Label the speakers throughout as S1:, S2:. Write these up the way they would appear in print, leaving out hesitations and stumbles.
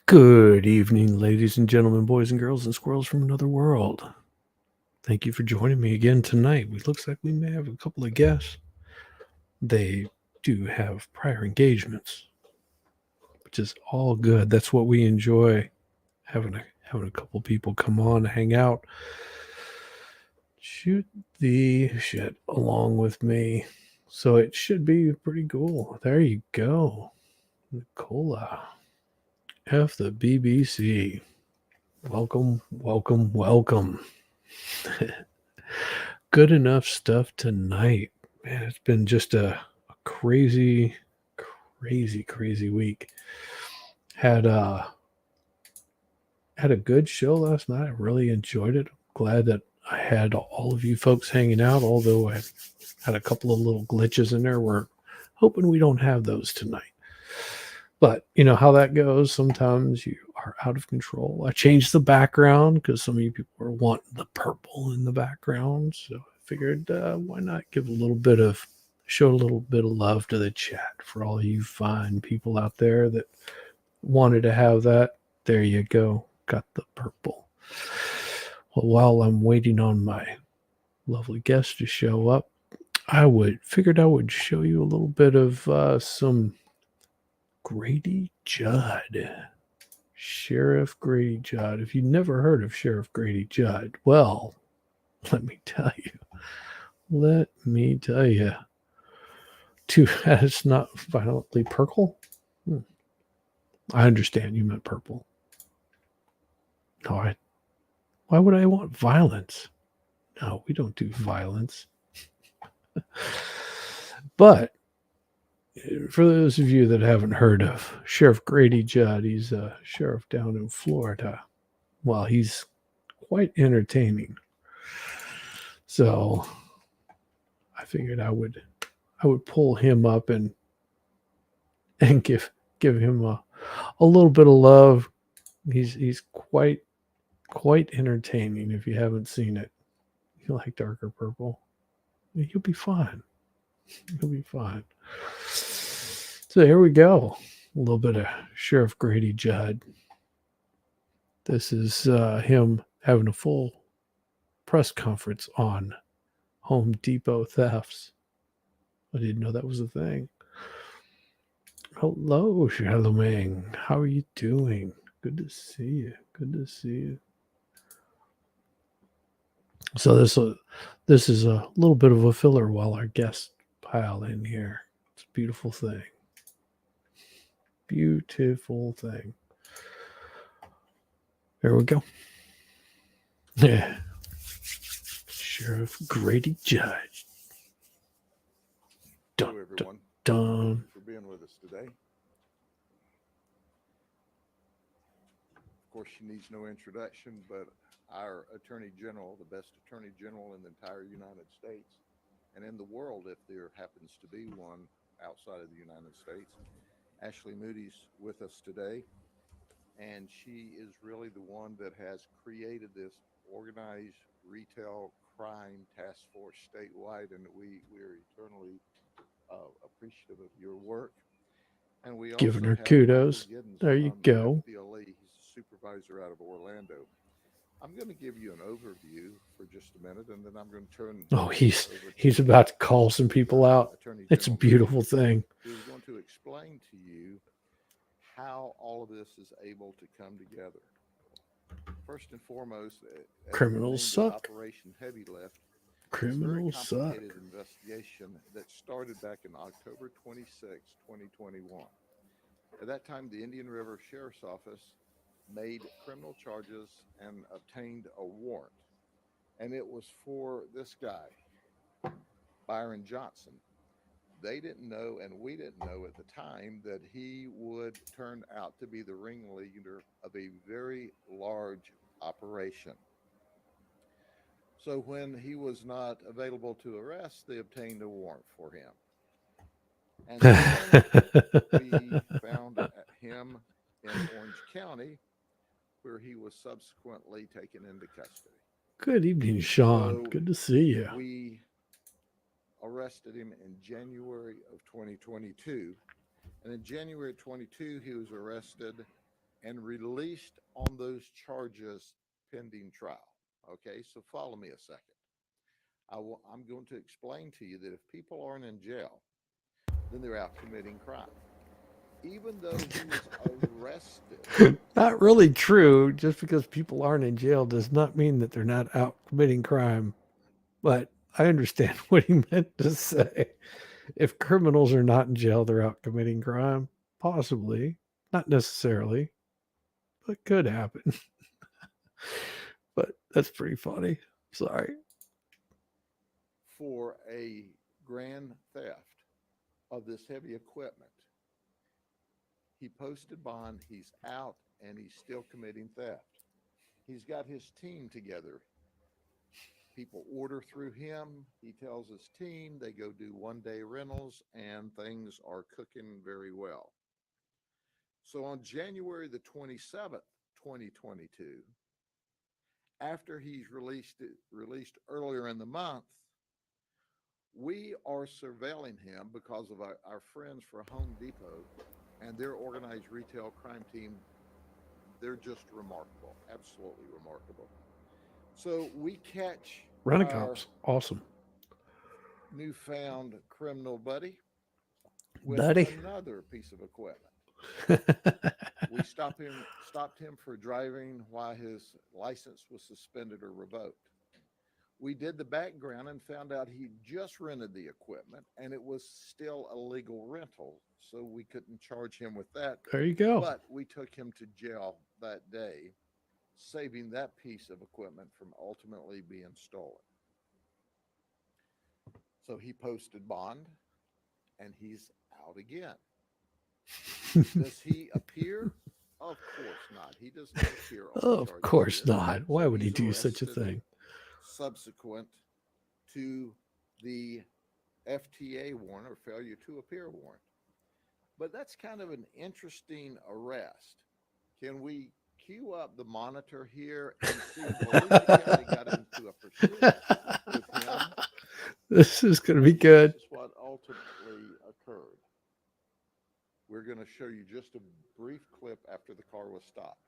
S1: Good evening, ladies and gentlemen, boys and girls, and squirrels from another world. Thank you for joining me again tonight. It looks like we may have a couple of guests. They do have prior engagements, which is all good. That's what we enjoy, having a couple people come on, hang out, shoot the shit along with me. So it should be pretty cool. There you go, Nicola. F the BBC. Welcome, welcome, welcome. Good enough stuff tonight. Man, it's been just a crazy week. Had uh had a good show last night. I really enjoyed it. Glad that I had all of you folks hanging out, although I had a couple of little glitches in there. We're hoping we don't have those tonight. But you know how that goes. Sometimes you are out of control. I changed the background because some of you people were wanting the purple in the background. So I figured, why not show a little bit of love to the chat for all you fine people out there that wanted to have that. There you go. Got the purple. Well, while I'm waiting on my lovely guest to show up, figured I would show you a little bit of some Grady Judd. Sheriff Grady Judd. If you've never heard of Sheriff Grady Judd, well, let me tell you. Let me tell you. It's not violently purple. I understand you meant purple. No, why would I want violence? No, we don't do violence. But for those of you that haven't heard of Sheriff Grady Judd, he's a sheriff down in Florida. Well, he's quite entertaining. So I figured I would pull him up and give him a little bit of love. He's quite entertaining. If you haven't seen it, you like darker purple, you'll be fine. You'll be fine. So here we go. A little bit of Sheriff Grady Judd. This is him having a full press conference on Home Depot thefts. I didn't know that was a thing. Hello, Charlemagne. How are you doing? Good to see you. Good to see you. So this is a little bit of a filler while our guests pile in here. It's a beautiful thing. Beautiful thing. There we go. Yeah. Sheriff Grady Judd.
S2: Hello, everyone.
S1: Dun.
S2: Thanks for being with us today. Of course, she needs no introduction, but our Attorney General, the best Attorney General in the entire United States and in the world, if there happens to be one outside of the United States, Ashley Moody's with us today. And she is really the one that has created this organized retail crime task force statewide, and we are eternally appreciative of your work. And we
S1: Giving
S2: also
S1: her
S2: have Michael
S1: kudos.
S2: Giddens
S1: There you
S2: from
S1: go.
S2: FDLE. He's a supervisor out of Orlando. I'm going to give you an overview for just a minute, and then I'm going to turn
S1: Oh,
S2: this over
S1: he's
S2: to
S1: about to call some people out.
S2: Attorney
S1: It's a
S2: General
S1: beautiful
S2: Moody,
S1: thing.
S2: who is going to explain to you how all of this is able to come together. First and foremost, as we
S1: Criminals
S2: named it,
S1: suck.
S2: Operation Heavy Lift. It's a very
S1: Criminals suck.
S2: complicated investigation that started back in October 26, 2021. At that time, the Indian River Sheriff's Office made criminal charges and obtained a warrant. And it was for this guy, Byron Johnson. They didn't know, and we didn't know at the time, that he would turn out to be the ringleader of a very large operation. So when he was not available to arrest, they obtained a warrant for him. And then we found him in Orange County, where he was subsequently taken into custody.
S1: Good evening, Sean.
S2: So
S1: Good to see you.
S2: we arrested him in January of 2022. And in January of 22, he was arrested and released on those charges pending trial. Okay, so follow me a second. I'm going to explain to you that if people aren't in jail, then they're out committing crime. Even though he was arrested,
S1: Not really true. Just because people aren't in jail does not mean that they're not out committing crime. But I understand what he meant to say. If criminals are not in jail, they're out committing crime. Possibly. Not necessarily, but could happen. But that's pretty funny. Sorry.
S2: for a grand theft of this heavy equipment, he posted bond, he's out, and he's still committing theft. He's got his team together. People order through him. He tells his team, they go do 1 day rentals, and things are cooking very well. So on January the 27th, 2022, after he's released earlier in the month, we are surveilling him because of our friends for Home Depot and their organized retail crime team. They're just remarkable, absolutely remarkable. So we catch
S1: Rent a
S2: our
S1: cops. Awesome.
S2: newfound criminal buddy with
S1: Buddy.
S2: another piece of equipment. We stopped him for driving while his license was suspended or revoked. We did the background and found out he just rented the equipment and it was still a legal rental, so we couldn't charge him with that.
S1: There you go.
S2: But we took him to jail that day, saving that piece of equipment from ultimately being stolen. So he posted bond and he's out again. Does he appear? Of course not. He does not appear on the
S1: Of
S2: charges
S1: course
S2: here.
S1: not. Why
S2: So
S1: would he
S2: he's
S1: do such a
S2: arrested
S1: thing?
S2: subsequent to the FTA warrant or failure to appear warrant. But that's kind of an interesting arrest. Can we cue up the monitor here and see Volusia County got into a pursuit with him?
S1: This is going to be
S2: And
S1: good.
S2: this is what ultimately occurred. We're going to show you just a brief clip after the car was stopped.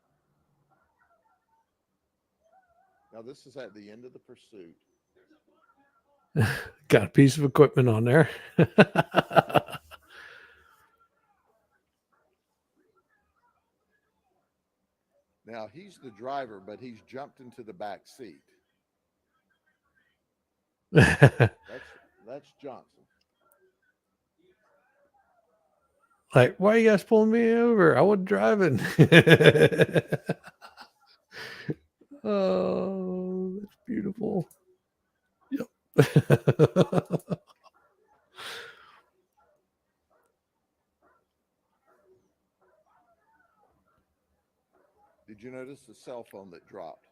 S2: Now, this is at the end of the pursuit.
S1: Got a piece of equipment on there.
S2: Now, he's the driver, but he's jumped into the back seat. That's Johnson.
S1: Like, why are you guys pulling me over? I wasn't driving. Oh, that's beautiful. Yep.
S2: Did you notice the cell phone that dropped?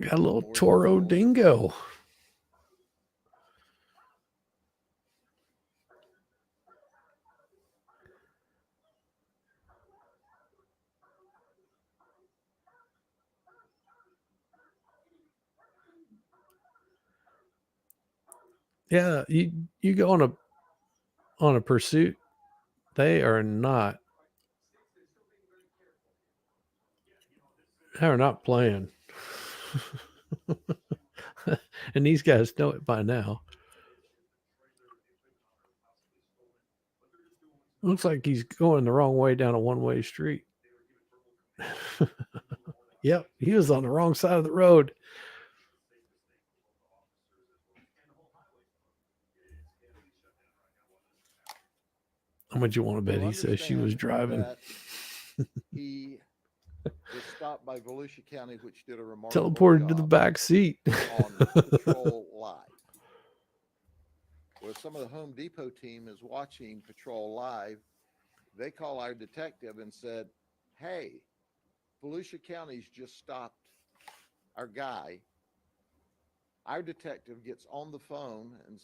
S1: Got a little
S2: More
S1: Toro
S2: detail on the
S1: Dingo. Yeah, you go on a pursuit, they are not they're not playing. And these guys know it by now. Looks like he's going the wrong way down a one-way street. Yep, he was on the wrong side of the road. How much you want to bet
S2: You'll
S1: he says she was
S2: understand
S1: driving?
S2: that he was stopped by Volusia County, which did a remarkable
S1: Teleported to the
S2: job
S1: back seat.
S2: on Patrol Live. Where some of the Home Depot team is watching Patrol Live, they call our detective and said, "Hey, Volusia County's just stopped our guy." Our detective gets on the phone and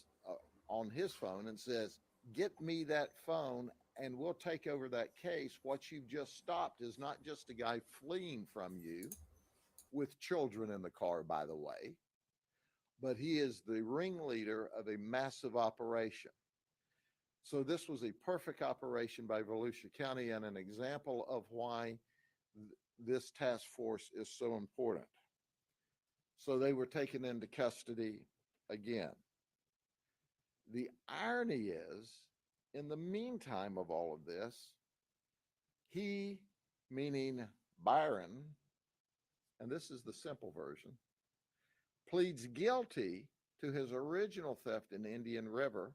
S2: on his phone and says, "Get me that phone and we'll take over that case. What you've just stopped is not just a guy fleeing from you. with children in the car, by the way, but he is the ringleader of a massive operation. So this was a perfect operation by Volusia County and an example of why this task force is so important. So they were taken into custody again. The irony is, in the meantime of all of this, he, meaning Byron, and this is the simple version, pleads guilty to his original theft in Indian River,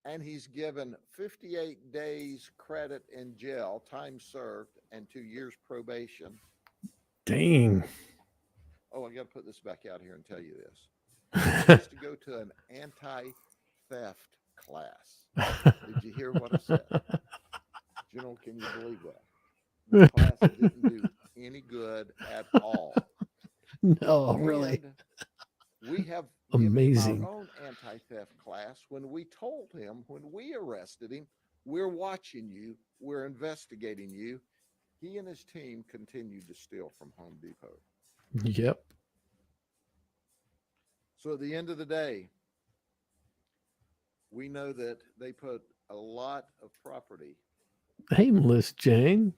S2: and he's given 58 days credit in jail, time served, and 2 years probation.
S1: Dang.
S2: Oh, I got to put this back out here and tell you this. He has to go to an anti-theft class. Did you hear what I said? General, can you believe that? The class didn't do any good at all.
S1: No, really.
S2: And we have
S1: Amazing.
S2: given him our own anti-theft class when we told him, when we arrested him, we're watching you, we're investigating you. He and his team continued to steal from Home Depot.
S1: Yep.
S2: So at the end of the day, we know that they put a lot of property
S1: Hey, Melissa Jane.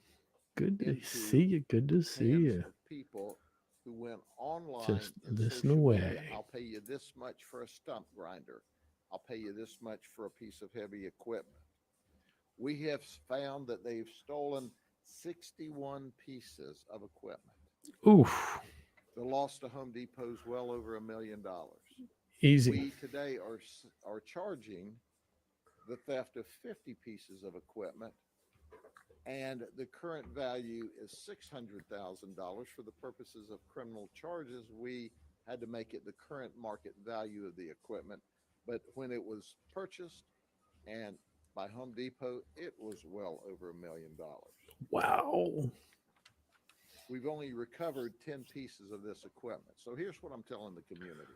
S1: Good to
S2: into
S1: see you. Good to see
S2: hands
S1: you.
S2: of people who went online
S1: Just
S2: and
S1: listen
S2: social
S1: away.
S2: media. I'll pay you this much for a stump grinder. I'll pay you this much for a piece of heavy equipment. We have found that they've stolen 61 pieces of equipment.
S1: Oof.
S2: The loss to Home Depot is well over $1 million.
S1: Easy.
S2: We today are charging the theft of 50 pieces of equipment, and the current value is $600,000. For the purposes of criminal charges, we had to make it the current market value of the equipment. But when it was purchased and by Home Depot, it was well over $1 million.
S1: Wow.
S2: We've only recovered 10 pieces of this equipment. So here's what I'm telling the community.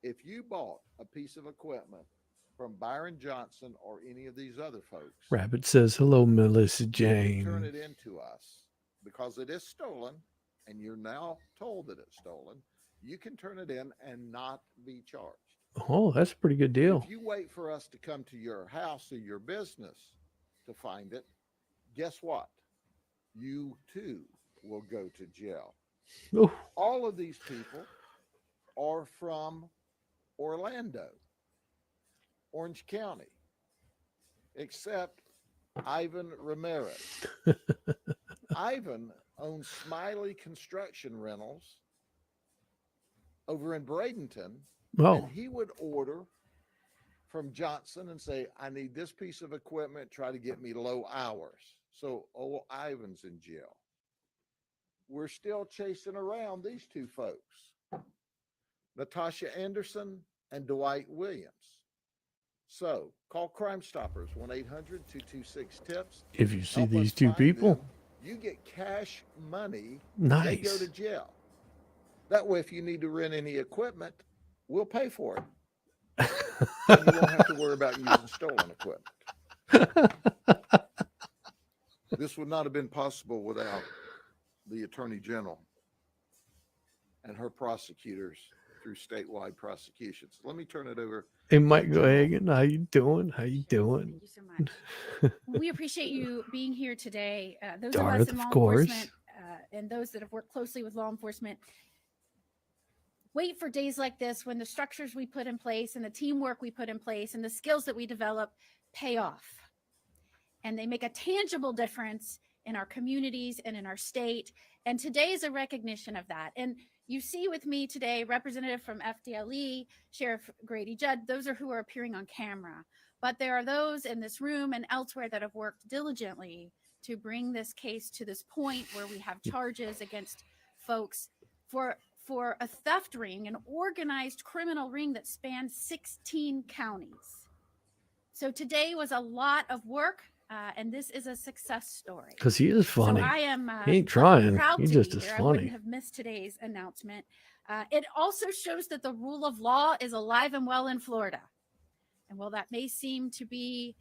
S2: If you bought a piece of equipment from Byron Johnson or any of these other folks,
S1: Rabbit says hello, Melissa
S2: you can
S1: Jane.
S2: turn it into us because it is stolen, and you're now told that it's stolen. You can turn it in and not be charged.
S1: Oh, that's a pretty good deal.
S2: If you wait for us to come to your house or your business to find it, guess what? You too will go to jail.
S1: Oof.
S2: All of these people are from Orlando, Orange County, except Ivan Ramirez. Ivan owns Smiley Construction Rentals over in Bradenton,
S1: Oh,
S2: and he would order from Johnson and say, I need this piece of equipment, try to get me low hours. So old Ivan's in jail. We're still chasing around these two folks, Natasha Anderson and Dwight Williams. So call Crime Stoppers, 1-800-226-TIPS.
S1: if you see
S2: Help
S1: these
S2: us
S1: two
S2: find
S1: people,
S2: them. You get cash money. They go
S1: nice.
S2: to jail. That way, if you need to rent any equipment, we'll pay for it. And you won't have to worry about using stolen equipment. This would not have been possible without the Attorney General and her prosecutors through statewide prosecutions. Let me turn it over.
S1: Hey, Mike
S2: General.
S1: Hagan, how you doing? How you doing?
S3: Thank you so much. We appreciate you being here today. Those of us
S1: Darth,
S3: in law
S1: of course.
S3: enforcement and those that have worked closely with law enforcement wait for days like this when the structures we put in place and the teamwork we put in place and the skills that we develop pay off. And they make a tangible difference in our communities and in our state. And today is a recognition of that. And you see with me today, Representative from FDLE, Sheriff Grady Judd, those are who are appearing on camera. But there are those in this room and elsewhere that have worked diligently to bring this case to this point where we have charges against folks for a theft ring, an organized criminal ring that spans 16 counties. So today was a lot of work. And this is a success story.
S1: Because he is funny.
S3: So I am
S1: he ain't trying.
S3: proud
S1: He
S3: to
S1: just
S3: be
S1: is
S3: here. I
S1: funny.
S3: wouldn't have missed today's announcement. It also shows that the rule of law is alive and well in Florida. And while that may seem to be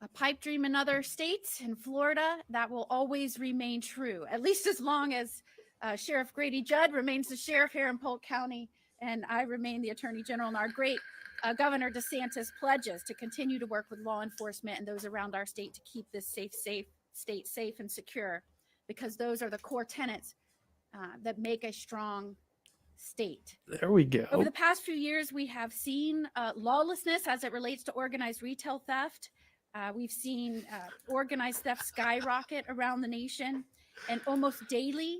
S3: a pipe dream in other states. In Florida, that will always remain true, at least as long as Sheriff Grady Judd remains the sheriff here in Polk County, and I remain the Attorney General, and our great Governor DeSantis pledges to continue to work with law enforcement and those around our state to keep this state safe and secure, because those are the core tenets that make a strong state.
S1: There we go.
S3: Over the past few years, we have seen lawlessness as it relates to organized retail theft. We've seen organized theft skyrocket around the nation, and almost daily,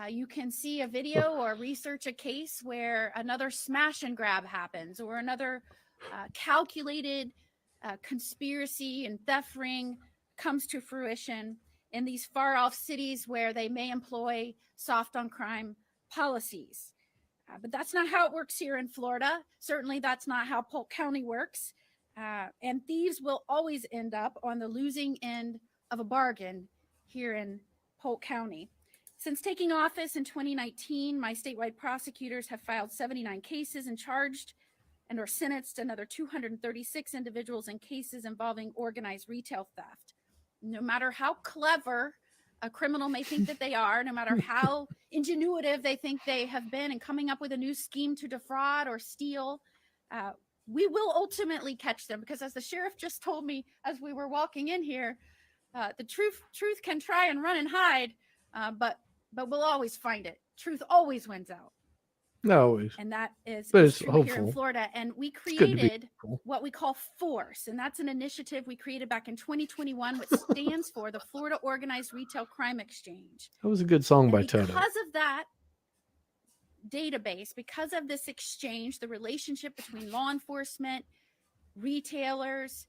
S3: you can see a video or research a case where another smash and grab happens, or another calculated conspiracy and theft ring comes to fruition in these far off cities where they may employ soft on crime policies. But that's not how it works here in Florida. Certainly, that's not how Polk County works. And thieves will always end up on the losing end of a bargain here in Polk County. Since taking office in 2019, my statewide prosecutors have filed 79 cases and charged and or sentenced another 236 individuals in cases involving organized retail theft. No matter how clever a criminal may think that they are, no matter how ingenuitive they think they have been in coming up with a new scheme to defraud or steal, we will ultimately catch them, because as the sheriff just told me as we were walking in here, the truth can try and run and hide, but we'll always find it. Truth always wins out.
S1: No, always.
S3: And that is
S1: true
S3: here in Florida. And we
S1: It's good to be
S3: created
S1: hopeful.
S3: what we call FORCE. And that's an initiative we created back in 2021, which stands for the Florida Organized Retail Crime Exchange.
S1: That was a good song
S3: And
S1: by Toto.
S3: because of that database, because of this exchange, the relationship between law enforcement, retailers,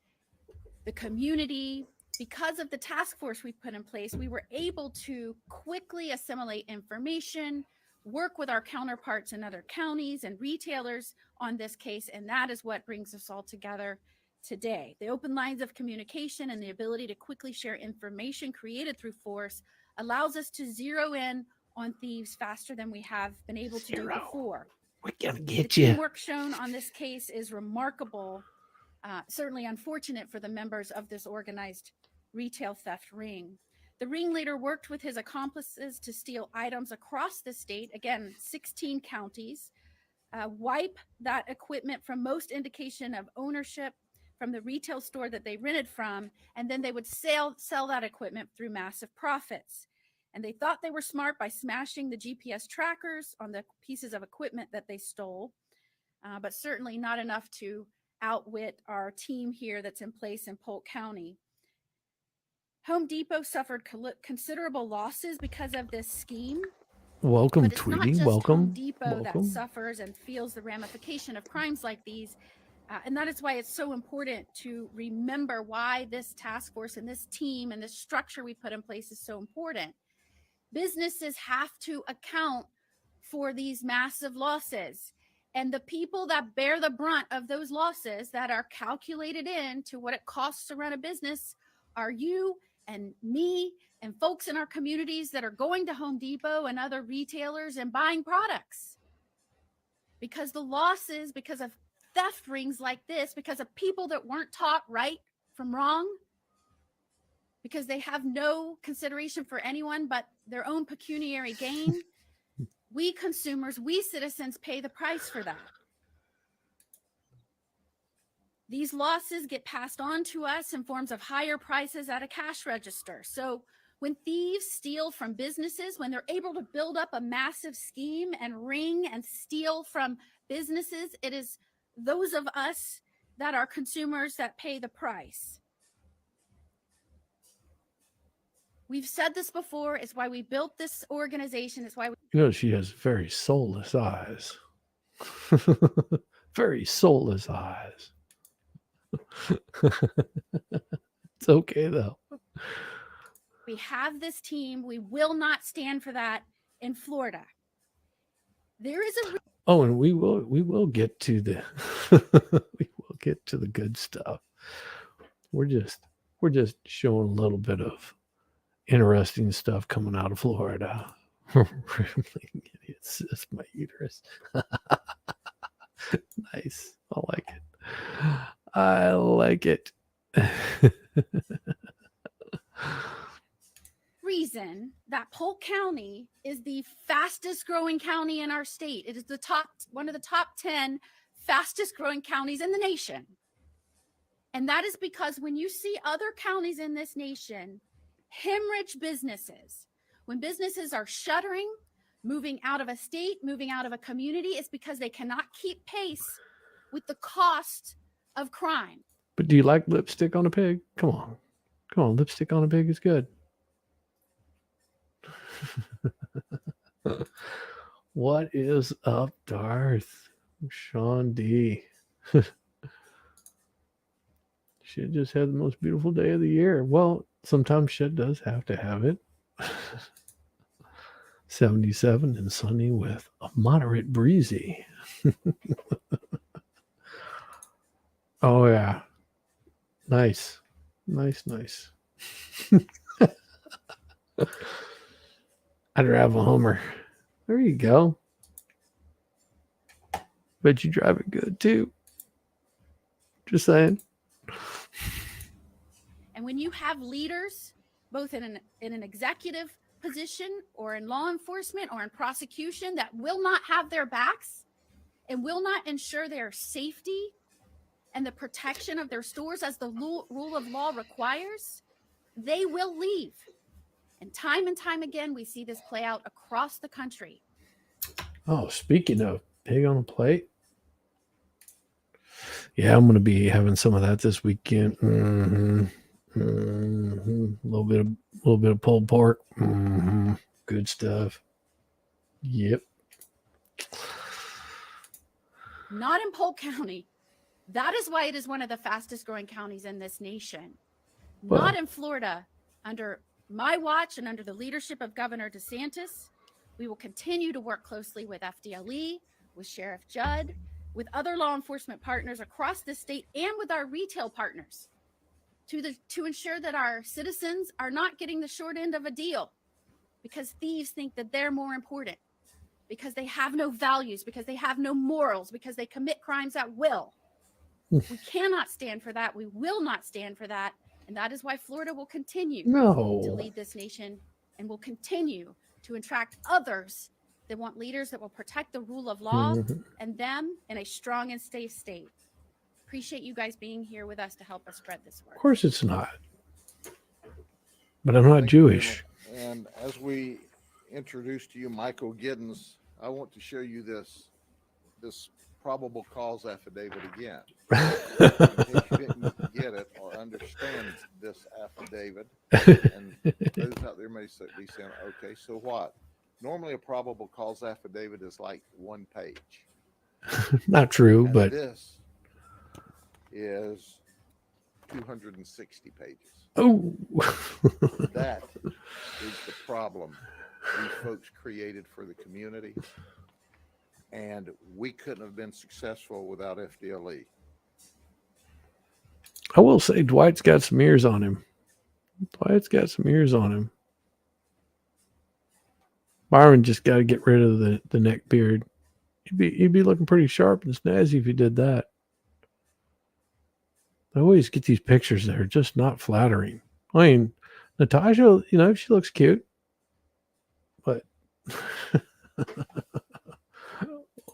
S3: the community, because of the task force we put in place, we were able to quickly assimilate information, work with our counterparts in other counties and retailers on this case. And that is what brings us all together today. The open lines of communication and the ability to quickly share information created through FORCE allows us to zero in on thieves faster than we have been able to do before.
S1: We're gonna
S3: The
S1: get you.
S3: teamwork shown on this case is remarkable, certainly unfortunate for the members of this organized retail theft ring. The ringleader worked with his accomplices to steal items across the state, again, 16 counties, wipe that equipment from most indication of ownership from the retail store that they rented from, and then they would sell that equipment through massive profits. And they thought they were smart by smashing the GPS trackers on the pieces of equipment that they stole, but certainly not enough to outwit our team here that's in place in Polk County. Home Depot suffered considerable losses because of this scheme.
S1: Welcome,
S3: But it's not
S1: Tweety.
S3: just
S1: Welcome.
S3: Home Depot
S1: Welcome.
S3: that suffers and feels the ramification of crimes like these. And that is why it's so important to remember why this task force and this team and this structure we put in place is so important. Businesses have to account for these massive losses. And the people that bear the brunt of those losses that are calculated into what it costs to run a business are you and me and folks in our communities that are going to Home Depot and other retailers and buying products. Because the losses, because of theft rings like this, because of people that weren't taught right from wrong, because they have no consideration for anyone but their own pecuniary gain, we consumers, we citizens pay the price for that. These losses get passed on to us in forms of higher prices at a cash register. So when thieves steal from businesses, when they're able to build up a massive scheme and ring and steal from businesses, it is those of us that are consumers that pay the price. We've said this before. It's why we built this organization. It's why we
S1: You know, she has very soulless eyes. Very soulless eyes. It's okay though.
S3: have this team. We will not stand for that in Florida. There is a
S1: Oh, and we will get to the we will get to the good stuff. We're just showing a little bit of interesting stuff coming out of Florida. Rambling idiots, it's my uterus. Nice. I like it.
S3: Reason that Polk County is the fastest growing county in our state. It is one of the top 10 fastest growing counties in the nation. And that is because when you see other counties in this nation hemorrhage businesses, when businesses are shuttering, moving out of a state, moving out of a community, it's because they cannot keep pace with the cost of crime.
S1: But do you like lipstick on a pig? Come on. Come on. Lipstick on a pig is good. What is up, Darth? Sean D. Shit just had the most beautiful day of the year. Well, sometimes shit does have to have it. 77 and sunny with a moderate breezy. Oh, yeah. Nice. Nice. I'd drive a Hummer. There you go. Bet you drive it good too. Just saying.
S3: And when you have leaders, both in an executive position or in law enforcement or in prosecution, that will not have their backs and will not ensure their safety and the protection of their stores as the rule of law requires, they will leave. And time again, we see this play out across the country.
S1: Oh, speaking of pig on a plate. Yeah, I'm going to be having some of that this weekend. A little bit of pulled pork. Good stuff. Yep.
S3: Not in Polk County. That is why it is one of the fastest growing counties in this nation.
S1: Well,
S3: not in Florida. Under my watch and under the leadership of Governor DeSantis, we will continue to work closely with FDLE, with Sheriff Judd, with other law enforcement partners across the state, and with our retail partners to ensure that our citizens are not getting the short end of a deal because thieves think that they're more important, because they have no values, because they have no morals, because they commit crimes at will. We cannot stand for that. We will not stand for that. And that is why Florida will continue to lead this nation and will continue to attract others that want leaders that will protect the rule of law and them in a strong and safe state. Appreciate you guys being here with us to help us spread this word.
S1: Of course it's not. But I'm not Jewish.
S2: And as we introduce to you Michael Giddens, I want to show you this probable cause affidavit again. In case you didn't get it or understand this affidavit, and those out there may be saying, okay, so what? Normally a probable cause affidavit is like 1 page.
S1: Not true,
S2: and
S1: but
S2: this is 260 pages.
S1: Oh,
S2: That is the problem these folks created for the community. And we couldn't have been successful without FDLE.
S1: I will say Dwight's got some ears on him. Byron just got to get rid of the neck beard. He'd be looking pretty sharp and snazzy if he did that. I always get these pictures that are just not flattering. I mean, Natasha, she looks cute, but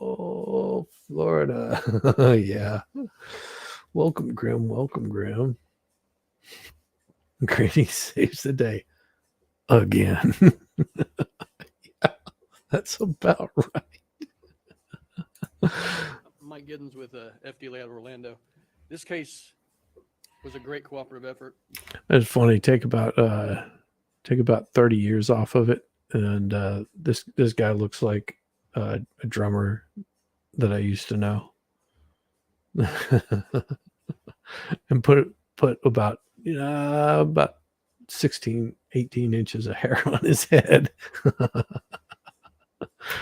S1: oh, Florida. Yeah. Welcome, Grim. Grady saves the day again. Yeah, that's about right.
S4: Mike Giddens with FDLE out of Orlando. This case was a great cooperative effort.
S1: That's funny. Take about 30 years off of it, and this guy looks like a drummer that I used to know. And put about 16, 18 inches of hair on his head.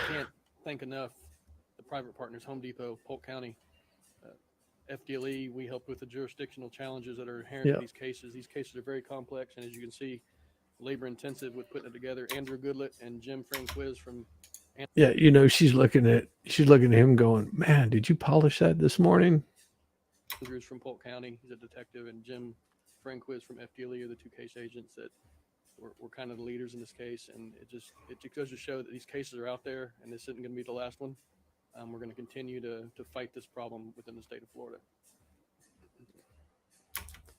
S4: Can't thank enough the private partners, Home Depot, Polk County, FDLE. We help with the jurisdictional challenges that are inherent in these cases. These cases are very complex, and as you can see, labor intensive with putting it together. Andrew Goodlett and Jim Franquiz from
S1: she's looking at him going, man, did you polish that this morning?
S4: Andrews from Polk County. He's a detective, and Jim Franquist from FDLE are the two case agents that were kind of the leaders in this case. And it just goes to show that these cases are out there, and this isn't going to be the last one. We're going to continue to fight this problem within the state of Florida.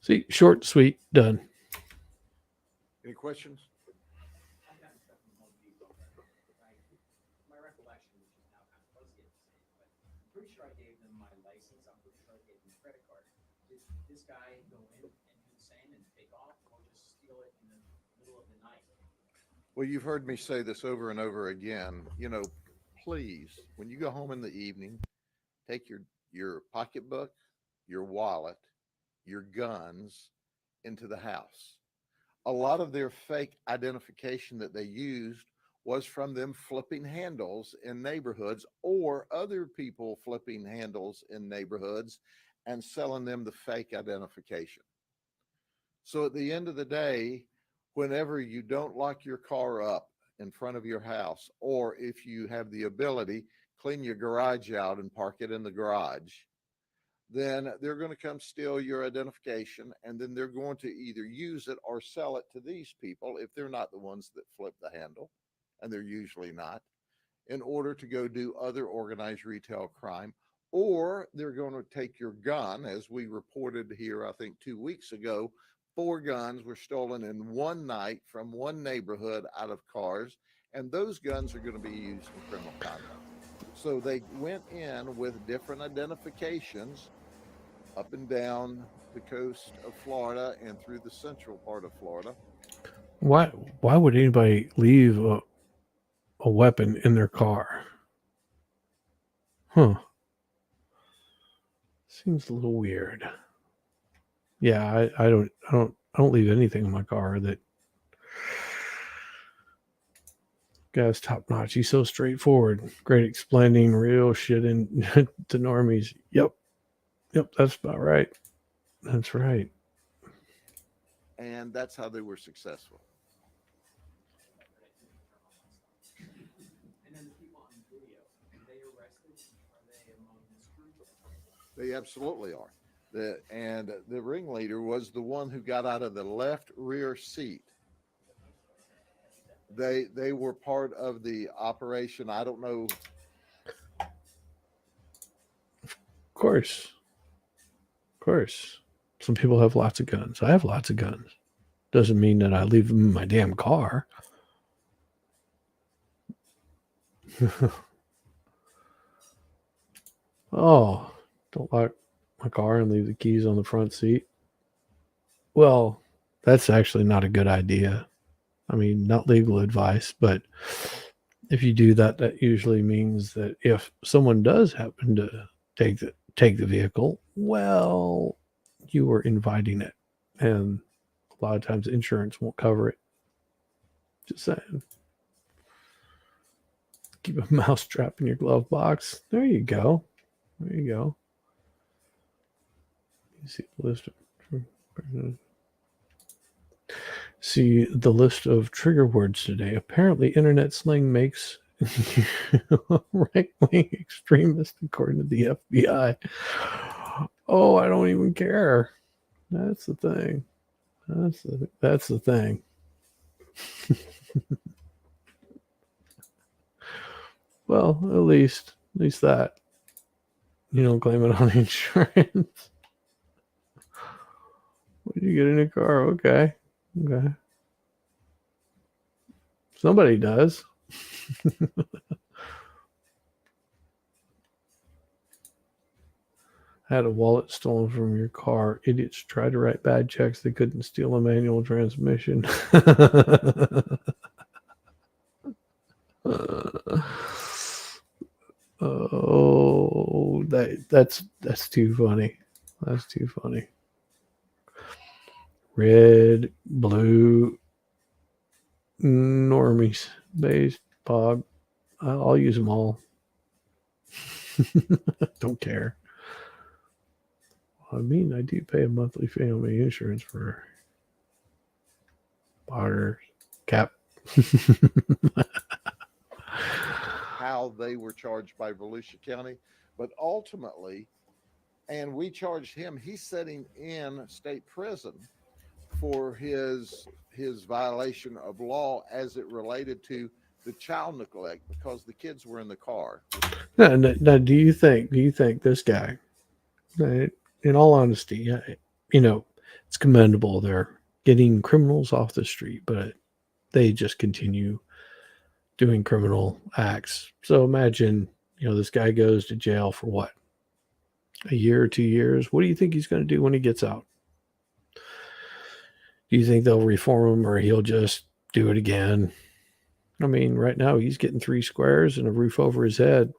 S1: See, short, sweet, done.
S2: Any questions?
S5: I've gotten stuff from Home Depot, but my recollection, which is now kind of fuzzy at this age, but I'm pretty sure I gave them my license. I'm pretty sure I gave them a credit card. Did this guy go in and do the same and take off, or just steal it in the middle of the night?
S2: Well, you've heard me say this over and over again. You know, please, when you go home in the evening, take your pocketbook, your wallet, your guns into the house. A lot of their fake identification that they used was from them flipping handles in neighborhoods or other people flipping handles in neighborhoods and selling them the fake identification. So at the end of the day, whenever you don't lock your car up in front of your house, or if you have the ability, clean your garage out and park it in the garage, then they're going to come steal your identification, and then they're going to either use it or sell it to these people if they're not the ones that flip the handle, and they're usually not, in order to go do other organized retail crime. Or they're going to take your gun, as we reported here, I think 2 weeks ago, 4 guns were stolen in one night from one neighborhood out of cars, and those guns are going to be used in criminal conduct. So they went in with different identifications up and down the coast of Florida and through the central part of Florida.
S1: Why would anybody leave a weapon in their car? Huh. Seems a little weird. Yeah, I don't leave anything in my car. That guy's top notch. He's so straightforward. Great explaining real shit in to normies. Yep, that's about right. That's right.
S2: And that's how they were successful.
S5: And then the people on video, are they arrested? Are they among this group?
S2: They absolutely are. And the ringleader was the one who got out of the left rear seat. They were part of the operation. I don't know.
S1: Of course. Some people have lots of guns. I have lots of guns. Doesn't mean that I leave them in my damn car. Oh, don't lock my car and leave the keys on the front seat. Well, that's actually not a good idea. I mean, not legal advice, but if you do that, that usually means that if someone does happen to take the vehicle, well, you were inviting it, and a lot of times insurance won't cover it. Just saying. Keep a mouse trap in your glove box. There you go. You see the list of trigger words today. Apparently, internet slang makes right-wing extremist, according to the FBI. Oh, I don't even care. That's the thing. That's the thing. Well, at least that. You don't claim it on insurance. What did you get in your car? Okay. Somebody does. Had a wallet stolen from your car. Idiots tried to write bad checks. They couldn't steal a manual transmission. Oh, that's too funny. That's too funny. Red, blue, normies, beige, pog. I'll use them all. Don't care. I mean, I do pay a monthly family insurance for water, cap.
S2: How they were charged by Volusia County, but ultimately, and we charged him, he's sitting in state prison for his violation of law as it related to the child neglect because the kids were in the car.
S1: Now, do you think this guy, in all honesty, it's commendable they're getting criminals off the street, but they just continue doing criminal acts. So imagine, this guy goes to jail for what? A year or 2 years? What do you think he's going to do when he gets out? Do you think they'll reform him or he'll just do it again? I mean, right now he's getting 3 squares and a roof over his head.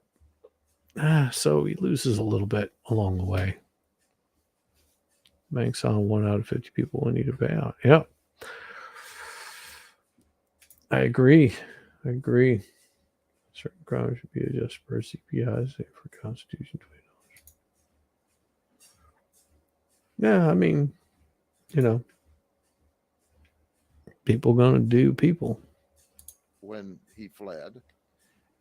S1: So he loses a little bit along the way. Banks on 1 out of 50 people will need to pay out. Yeah. I agree. Certain crimes should be adjusted per CPI, say for Constitution $20. Yeah, I mean, people gonna do people.
S2: When he fled,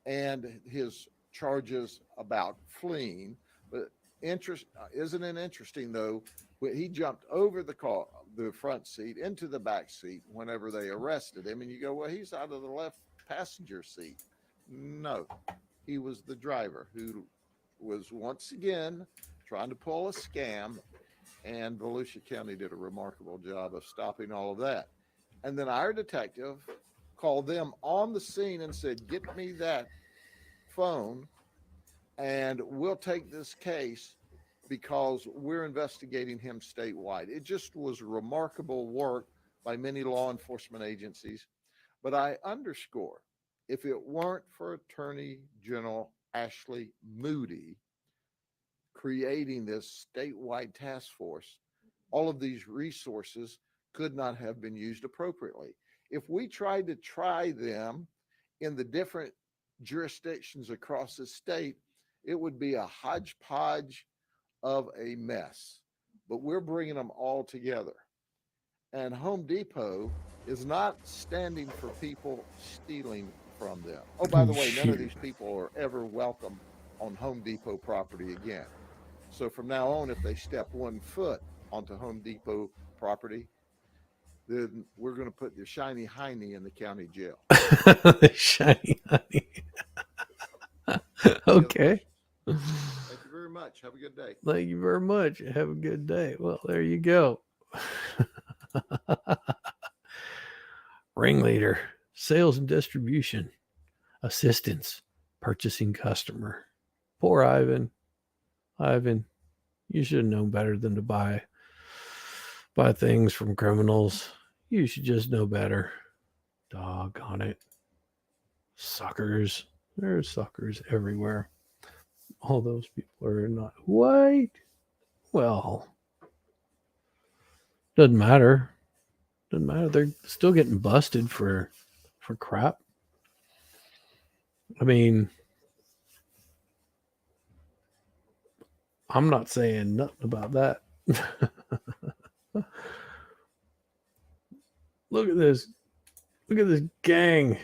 S2: and his charges about fleeing. But isn't it interesting though? When he jumped over the car, the front seat into the back seat whenever they arrested him, and you go, well, he's out of the left passenger seat. No, he was the driver who was once again trying to pull a scam, and Volusia County did a remarkable job of stopping all of that. And then our detective called them on the scene and said, get me that phone and we'll take this case because we're investigating him statewide. It just was remarkable work by many law enforcement agencies. But I underscore, if it weren't for Attorney General Ashley Moody creating this statewide task force, all of these resources could not have been used appropriately. If we tried to try them in the different jurisdictions across the state, it would be a hodgepodge of a mess. But we're bringing them all together. And Home Depot is not standing for people stealing from them. Oh, by the way, none of these people are ever welcome on Home Depot property again. So from now on, if they step 1 foot onto Home Depot property, then we're going to put the shiny hiney in the county jail.
S1: The shiny honey. Okay.
S2: Thank you very much. Have a good day.
S1: Thank you very much. Have a good day. Well, there you go. Ringleader, sales and distribution, assistance, purchasing customer. Poor Ivan. Ivan, you should have known better than to buy things from criminals. You should just know better. Doggone it. Suckers. There's suckers everywhere. All those people are not white. Well, doesn't matter. They're still getting busted for crap. I mean, I'm not saying nothing about that. Look at this. Look at this gang.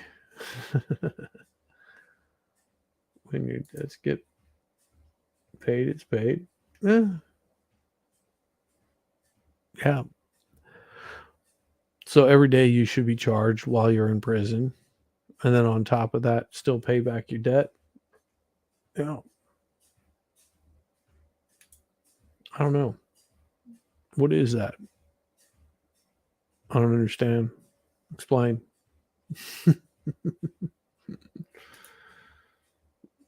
S1: When your debts get paid, it's paid. Yeah. So every day you should be charged while you're in prison. And then on top of that, still pay back your debt. I don't know. What is that? I don't understand. Explain.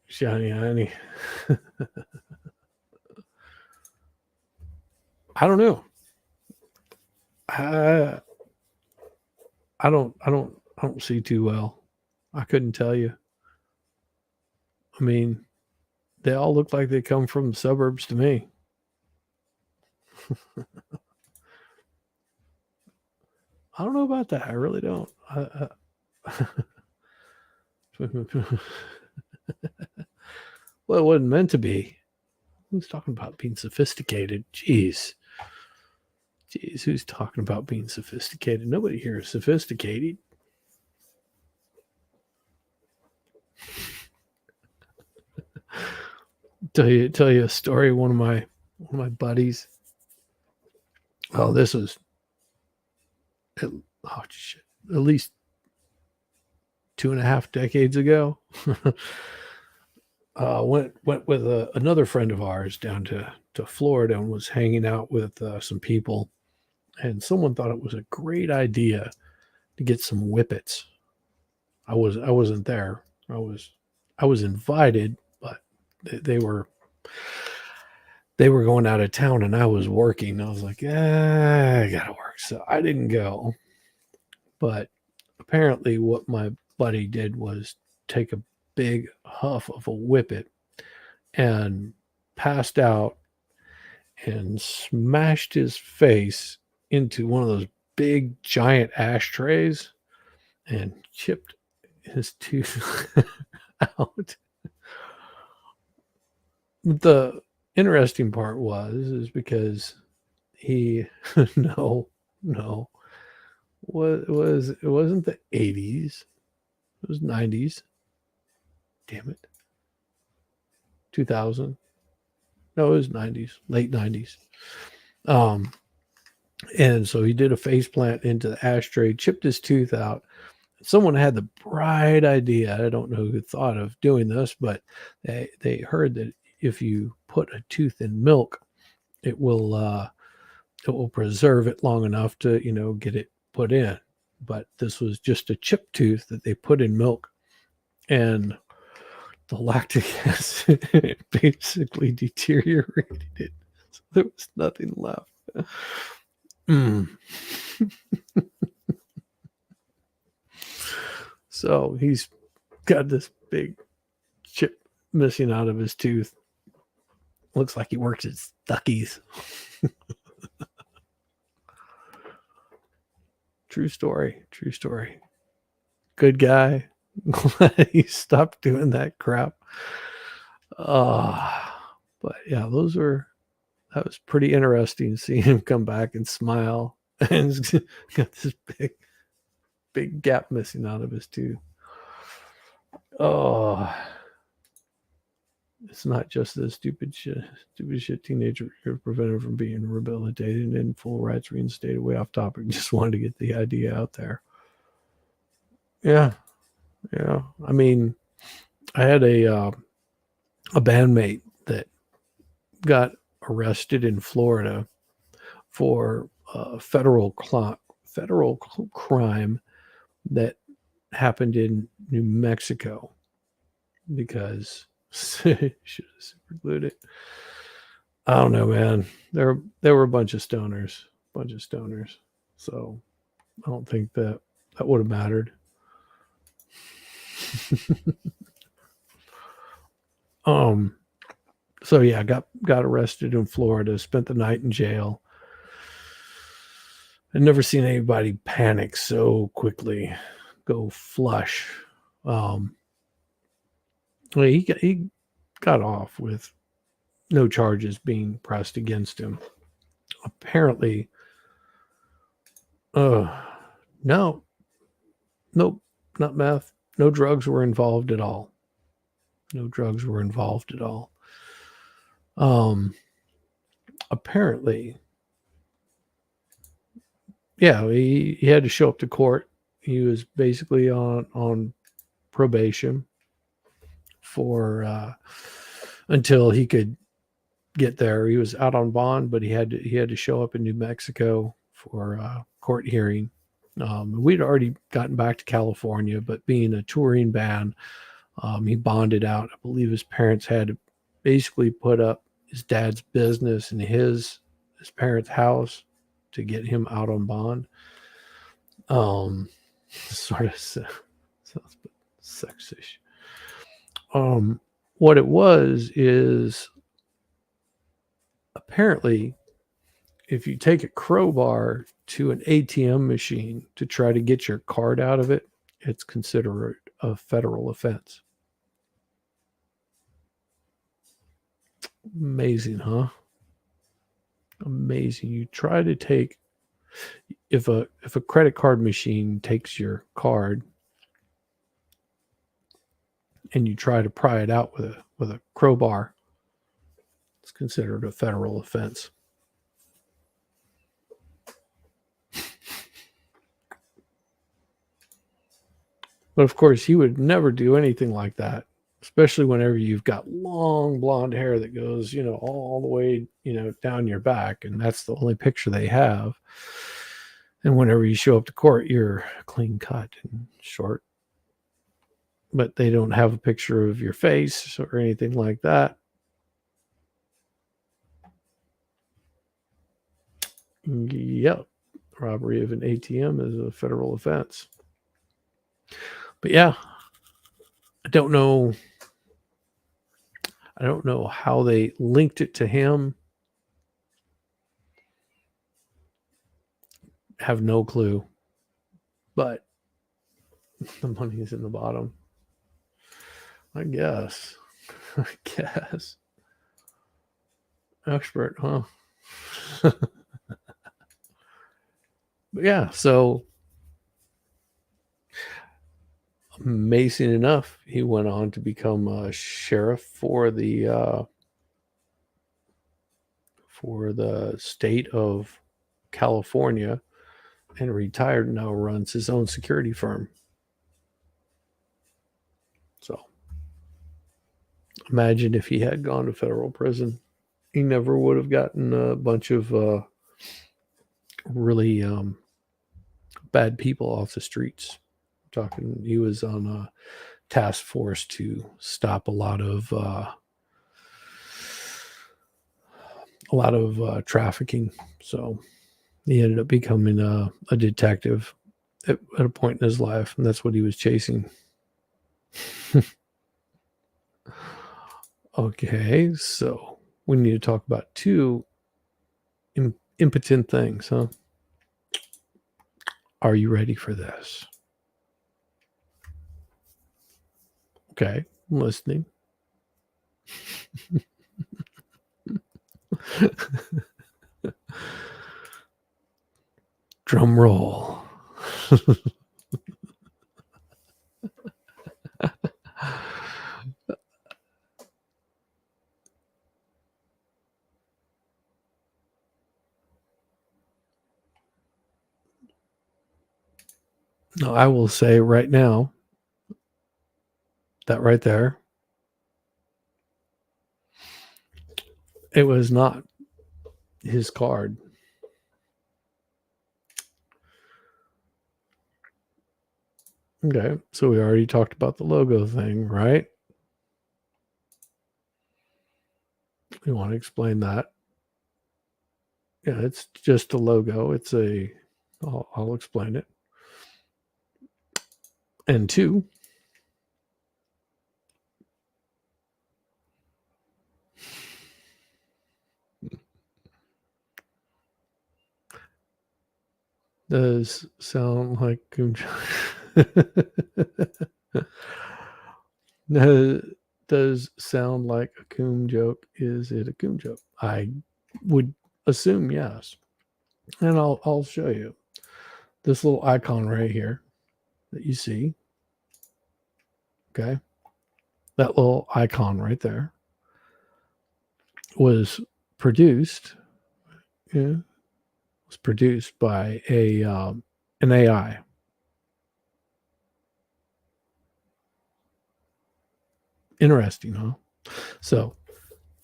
S1: Shiny honey. I don't know. I don't see too well. I couldn't tell you. I mean, they all look like they come from the suburbs to me. I don't know about that. I really don't. Well, it wasn't meant to be. Who's talking about being sophisticated? Jeez, who's talking about being sophisticated? Nobody here is sophisticated. Tell you a story. One of my buddies. Oh, this was shit, at least 2.5 decades ago. Went with another friend of ours down to Florida and was hanging out with some people, and someone thought it was a great idea to get some whippets. I wasn't there. I was invited, but they were going out of town and I was working. I was like, I gotta work, so I didn't go. But apparently, what my buddy did was take a big huff of a whippet and passed out and smashed his face into one of those big giant ashtrays and chipped his tooth out. The interesting part is because he no it wasn't the 80s, it was 90s. Damn it. 2000. No, it was 90s, late 90s. And so he did a face plant into the ashtray, chipped his tooth out. Someone had the bright idea. I don't know who thought of doing this, but they heard that if you put a tooth in milk, it will preserve it long enough to, get it put in. But this was just a chipped tooth that they put in milk, and the lactic acid basically deteriorated it. So there was nothing left. So he's got this big chip missing out of his tooth. Looks like he works at Stuckey's. True story. Good guy. Glad he stopped doing that crap. But yeah, that was pretty interesting seeing him come back and smile and he's got this big gap missing out of his tooth. Oh, it's not just the stupid shit teenager could prevent him from being rehabilitated and full rights reinstated. Way off topic. Just wanted to get the idea out there. Yeah. I mean, I had a bandmate that got arrested in Florida for federal crime that happened in New Mexico because should have superglued it. I don't know, man. There were a bunch of stoners. So I don't think that would have mattered. So yeah, got arrested in Florida, spent the night in jail. I've never seen anybody panic so quickly, go flush. He got off with no charges being pressed against him. Apparently, nope, not meth. No drugs were involved at all. Apparently, yeah, he had to show up to court. He was basically on probation for until he could get there. He was out on bond, but he had to show up in New Mexico for a court hearing. We'd already gotten back to California, but being a touring band, he bonded out. I believe his parents had to basically put up his dad's business in his parents' house to get him out on bond. Sort of sounds sexish. What it was is apparently if you take a crowbar to an ATM machine to try to get your card out of it, it's considered a federal offense. Amazing, huh? Amazing. You try to take, if a credit card machine takes your card and you try to pry it out with a crowbar, it's considered a federal offense. But of course, he would never do anything like that, especially whenever you've got long blonde hair that goes, all the way, down your back. And that's the only picture they have. And whenever you show up to court, you're clean cut and short. But they don't have a picture of your face or anything like that. Yep. Robbery of an ATM is a federal offense. But yeah, I don't know how they linked it to him. Have no clue. But the money is in the bottom. I guess. Expert, huh? But yeah, so amazing enough, he went on to become a sheriff for the state of California, and retired, now runs his own security firm. So imagine if he had gone to federal prison, he never would have gotten a bunch of really bad people off the streets. Talking, he was on a task force to stop a lot of trafficking. So he ended up becoming a detective at a point in his life, and that's what he was chasing. Okay, so we need to talk about two impotent things, huh? Are you ready for this? Okay, I'm listening. Drum roll. No, I will say right now, that right there, it was not his card. Okay, so we already talked about the logo thing, right? You want to explain that? Yeah, it's just a logo. I'll explain it. And two, does sound like does sound like a coon joke. Is it a coon joke? I would assume yes. And I'll show you this little icon right here that you see. Okay. That little icon right there was produced by an AI. Interesting, huh? So,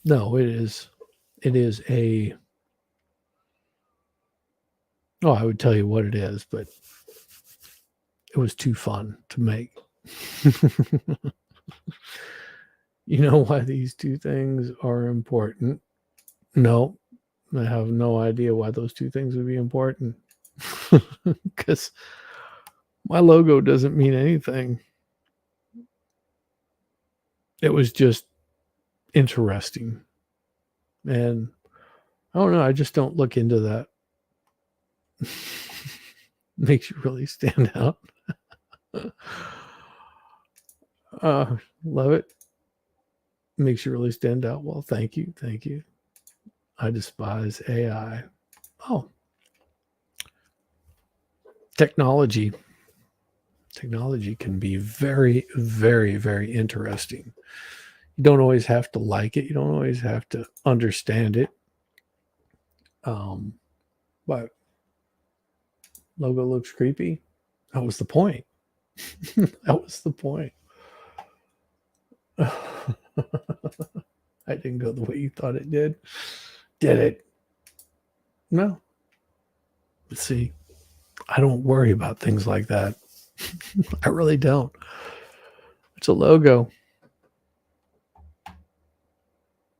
S1: no, it is a, I would tell you what it is, but it was too fun to make. You know why these two things are important? No, I have no idea why those two things would be important. Because my logo doesn't mean anything. It was just interesting. And I don't know, I just don't look into that. Makes you really stand out. Love it. Makes you really stand out. Well, thank you. Thank you. I despise AI. Oh. Technology can be very, very, very interesting. You don't always have to like it. You don't always have to understand it. But logo looks creepy. That was the point. That was the point. I didn't go the way you thought it did. Did it? No. But see, I don't worry about things like that. I really don't. It's a logo.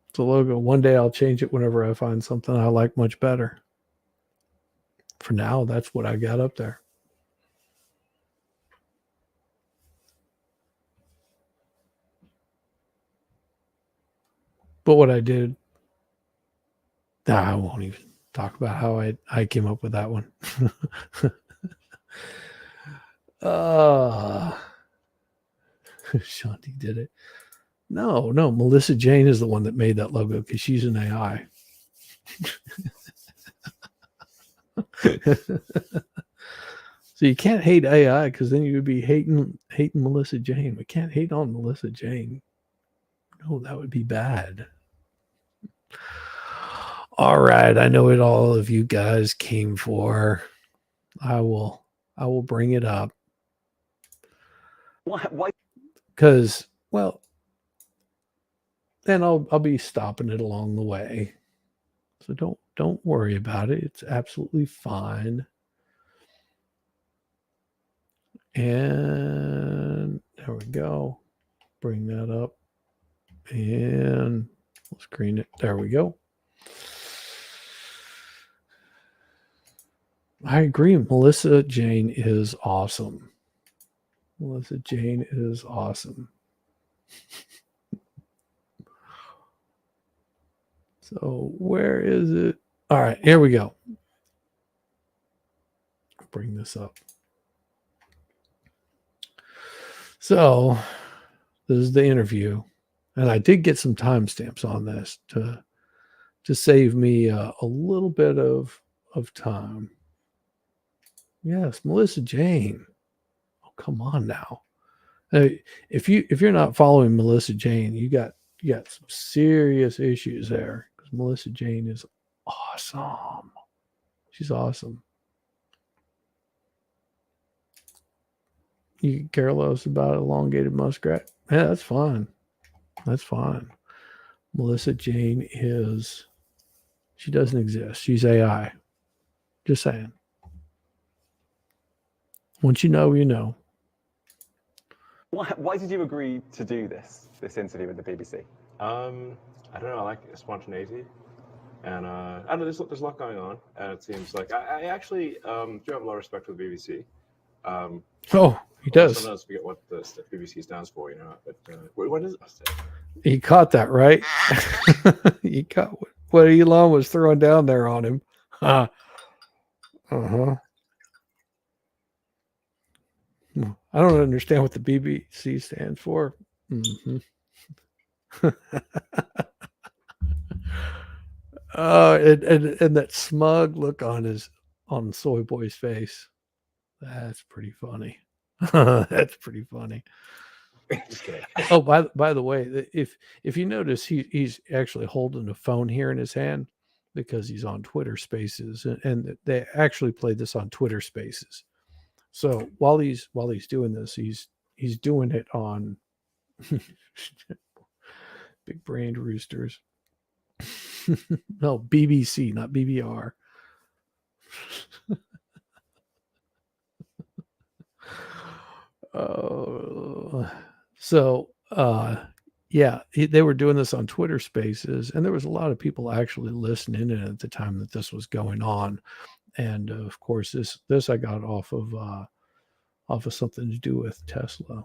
S1: It's a logo. One day I'll change it whenever I find something I like much better. For now, that's what I got up there. But what I did, I won't even talk about how I came up with that one. Shanti did it. No, Melissa Jane is the one that made that logo because she's an AI. So you can't hate AI because then you would be hating Melissa Jane. We can't hate on Melissa Jane. No, that would be bad. All right, I know what all of you guys came for. I will bring it up.
S6: Why?
S1: Because, well, then I'll be stopping it along the way. So don't worry about it. It's absolutely fine. And there we go. Bring that up. And we'll screen it. There we go. I agree. Melissa Jane is awesome. Melissa Jane is awesome. So where is it? All right, here we go. Bring this up. So this is the interview, and I did get some timestamps on this to save me a little bit of time. Yes, Melissa Jane. Oh, come on now. If you're not following Melissa Jane, you got some serious issues there because Melissa Jane is awesome. She's awesome. You care less about elongated muskrat? Yeah, that's fine. That's fine. Melissa Jane she doesn't exist. She's AI. Just saying. Once you know, you know.
S6: Why did you agree to do this interview with the BBC?
S7: I don't know. I like spontaneity, and I don't know. There's a lot going on, and it seems like I actually do have a lot of respect for the BBC.
S1: Oh, he does.
S7: Sometimes forget what the BBC stands for, you know. But what is it?
S1: He caught that, right? He caught what Elon was throwing down there on him. Uh huh. I don't understand what the BBC stands for. Mm-hmm. And that smug look on Soy Boy's face. That's pretty funny. That's pretty funny.
S7: Just kidding.
S1: Oh, by the way, if you notice, he's actually holding a phone here in his hand because he's on Twitter Spaces, and they actually played this on Twitter Spaces. So while he's doing this, he's doing it on big brained roosters. No, BBC, not BBR. They were doing this on Twitter Spaces, and there was a lot of people actually listening in at the time that this was going on. And of course, this I got off of something to do with Tesla.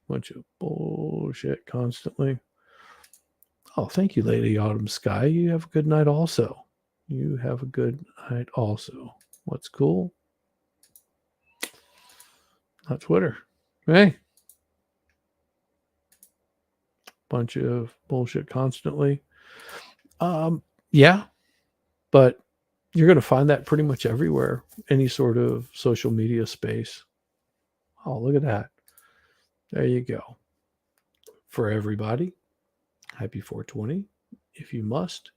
S1: Bunch of bullshit constantly. Oh, thank you, Lady Autumn Sky. You have a good night also. You have a good night also. What's cool? Not Twitter. Hey. Bunch of bullshit constantly. Yeah. But you're going to find that pretty much everywhere. Any sort of social media space. Oh, look at that. There you go. For everybody, happy 420. If you must.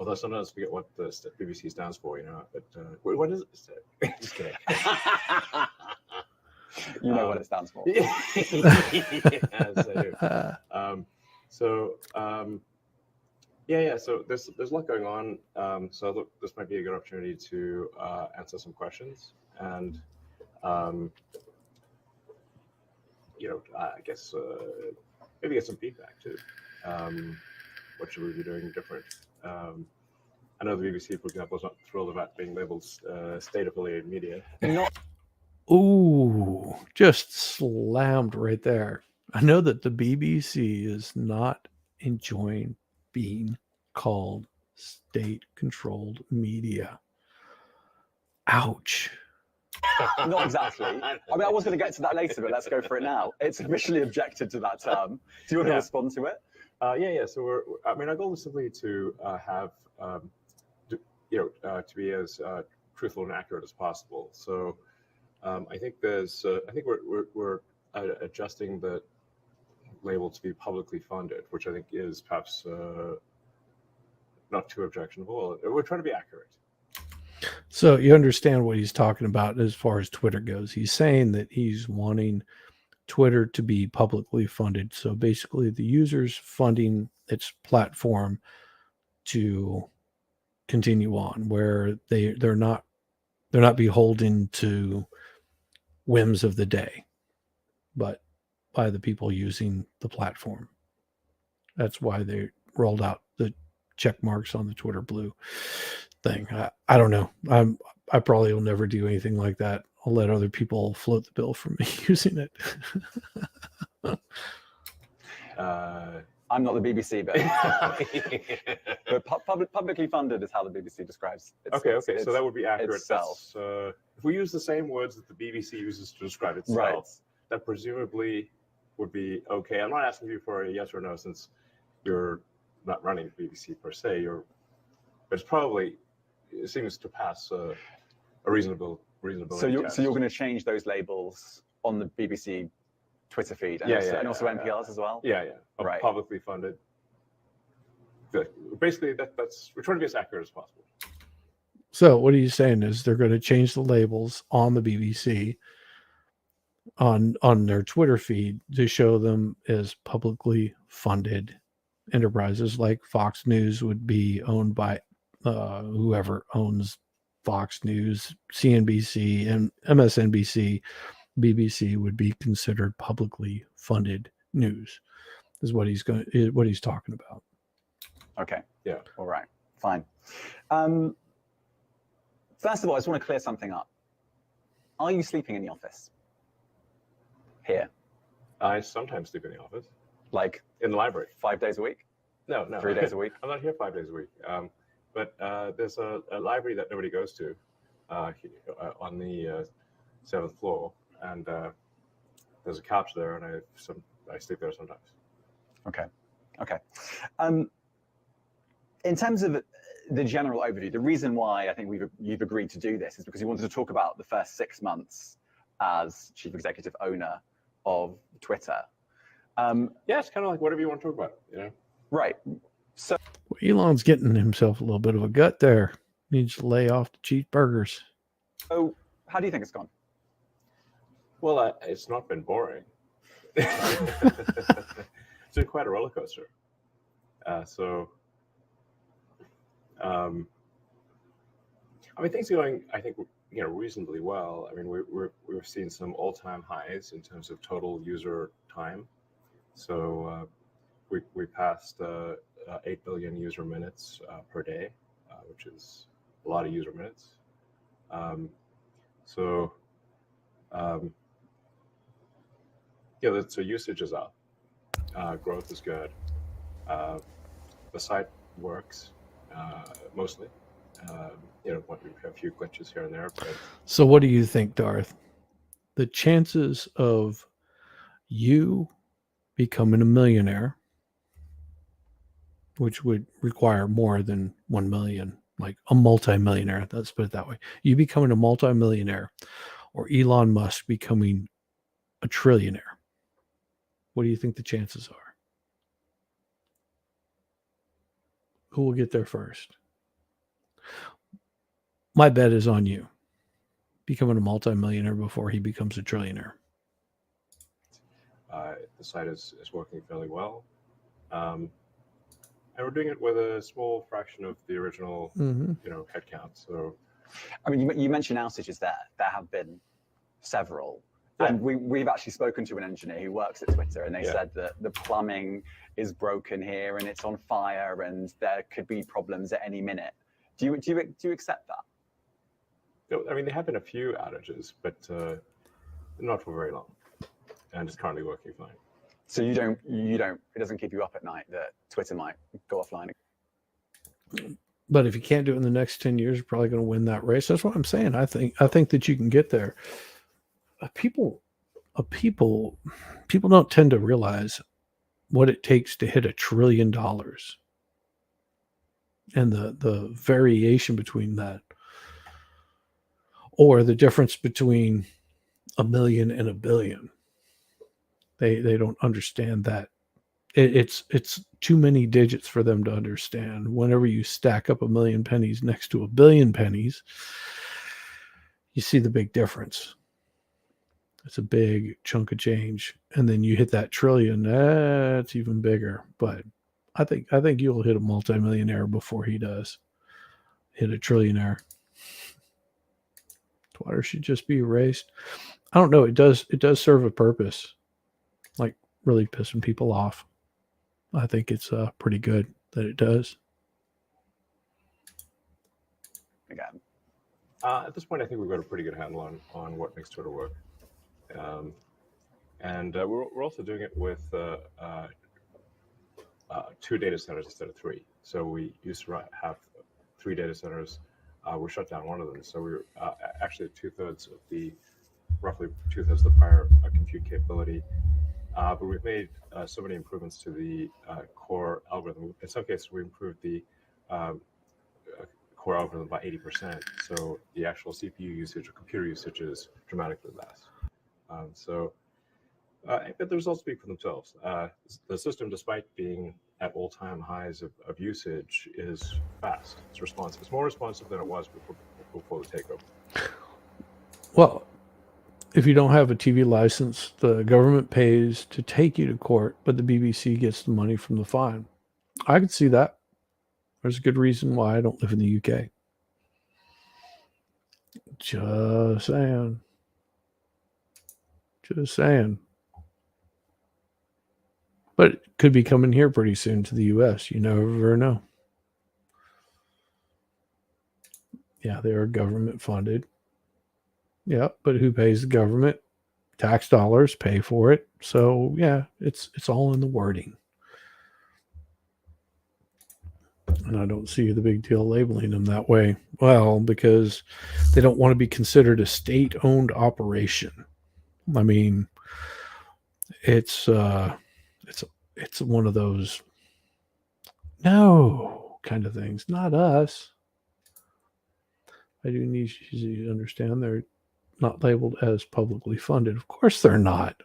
S7: Although sometimes I forget what the BBC stands for, but what is it? Just kidding.
S6: You know what it stands for.
S7: Yes, I do. So there's a lot going on. So look, this might be a good opportunity to answer some questions and I guess maybe get some feedback too. What should we be doing different? I know the BBC, for example, is not thrilled about being labeled state-affiliated media.
S1: Ooh, just slammed right there. I know that the BBC is not enjoying being called state-controlled media. Ouch.
S6: Not exactly. I mean, I was going to get to that later, but let's go for it now. It's officially objected to that term. Do you want to respond to it?
S7: So our goal is simply to have, to be as truthful and accurate as possible. So I think we're adjusting the label to be publicly funded, which I think is perhaps not too objectionable. We're trying to be accurate.
S1: So you understand what he's talking about as far as Twitter goes. He's saying that he's wanting Twitter to be publicly funded. So basically the users funding its platform to continue on, where they're not beholden to whims of the day, but by the people using the platform. That's why they rolled out the check marks on the Twitter Blue thing. I don't know. I probably will never do anything like that. I'll let other people float the bill for me using it.
S6: I'm not the BBC, but publicly funded is how the BBC describes it.
S7: Okay. So that would be accurate. If we use the same words that the BBC uses to describe itself, right, that presumably would be okay. I'm not asking you for a yes or no, since you're not running the BBC per se. But it seems to pass a reasonable.
S6: So you're going to change those labels on the BBC Twitter feed and also NPR's as well?
S7: Yeah. Right. Publicly funded. Basically, we're trying to be as accurate as possible.
S1: So what are you saying is they're going to change the labels on the BBC on their Twitter feed to show them as publicly funded enterprises, like Fox News would be owned by whoever owns Fox News, CNBC, and MSNBC. BBC would be considered publicly funded news, is what he's talking about.
S6: Okay. Yeah. All right. Fine. First of all, I just want to clear something up. Are you sleeping in the office? Here.
S7: I sometimes sleep in the office.
S6: Like
S7: in the library.
S6: 5 days a week?
S7: No.
S6: 3 days a week?
S7: I'm not here 5 days a week. But there's a library that nobody goes to on the 7th floor. And there's a couch there, and I sleep there sometimes.
S6: Okay. In terms of the general overview, the reason why I think you've agreed to do this is because you wanted to talk about the first 6 months as chief executive owner of Twitter.
S7: It's kind of like whatever you want to talk about,
S6: Right. So
S1: Elon's getting himself a little bit of a gut there. Needs to lay off the cheeseburgers.
S6: So how do you think it's gone?
S7: Well, it's not been boring. It's been quite a roller coaster. Things are going, I think, reasonably well. I mean, we've seen some all-time highs in terms of total user time. So we passed 8 billion user minutes per day, which is a lot of user minutes. So usage is up. Growth is good. The site works mostly. We have a few glitches here and there. But...
S1: So what do you think, Darth? The chances of you becoming a millionaire, which would require more than 1 million, like a multimillionaire, let's put it that way. You becoming a multimillionaire, or Elon Musk becoming a trillionaire. What do you think the chances are? Who will get there first? My bet is on you becoming a multimillionaire before he becomes a trillionaire.
S7: The site is working fairly well. And we're doing it with a small fraction of the original, headcount. So,
S6: I mean, you mentioned outages there. There have been several.
S7: Yeah.
S6: And we've actually spoken to an engineer who works at Twitter, and they
S7: Yeah.
S6: said that the plumbing is broken here and it's on fire and there could be problems at any minute. Do you accept that?
S7: I mean, there have been a few outages, but not for very long. And it's currently working fine.
S6: So you don't, it doesn't keep you up at night that Twitter might go offline.
S1: But if you can't do it in the next 10 years, you're probably going to win that race. That's what I'm saying. I think that you can get there. People don't tend to realize what it takes to hit $1 trillion and the variation between that, or the difference between 1 million and 1 billion. They don't understand that. It's too many digits for them to understand. Whenever you stack up 1 million pennies next to 1 billion pennies, you see the big difference. It's a big chunk of change. And then you hit that trillion, that's even bigger. But I think you'll hit a multimillionaire before he does hit a trillionaire. Twitter should just be erased. I don't know. It does serve a purpose, like really pissing people off. I think it's pretty good that it does.
S6: Again,
S7: At this point, I think we've got a pretty good handle on what makes Twitter work. And we're also doing it with 2 data centers instead of 3. So we used to have 3 data centers. We shut down one of them. So we were actually roughly two-thirds of the prior compute capability. But we've made so many improvements to the core algorithm. In some cases, we improved the core algorithm by 80%. So the actual CPU usage or computer usage is dramatically less. But the results speak for themselves. The system, despite being at all-time highs of usage, is fast. It's responsive. It's more responsive than it was before the takeover.
S1: Well, if you don't have a TV license, the government pays to take you to court, but the BBC gets the money from the fine. I could see that. There's a good reason why I don't live in the UK. Just saying. But it could be coming here pretty soon to the US. You never know. Yeah, they are government funded. Yeah, but who pays the government? Tax dollars pay for it. So yeah, it's all in the wording. And I don't see the big deal labeling them that way. Well, because they don't want to be considered a state-owned operation. I mean, it's one of those no kind of things. Not us. I do need you to understand they're not labeled as publicly funded. Of course they're not.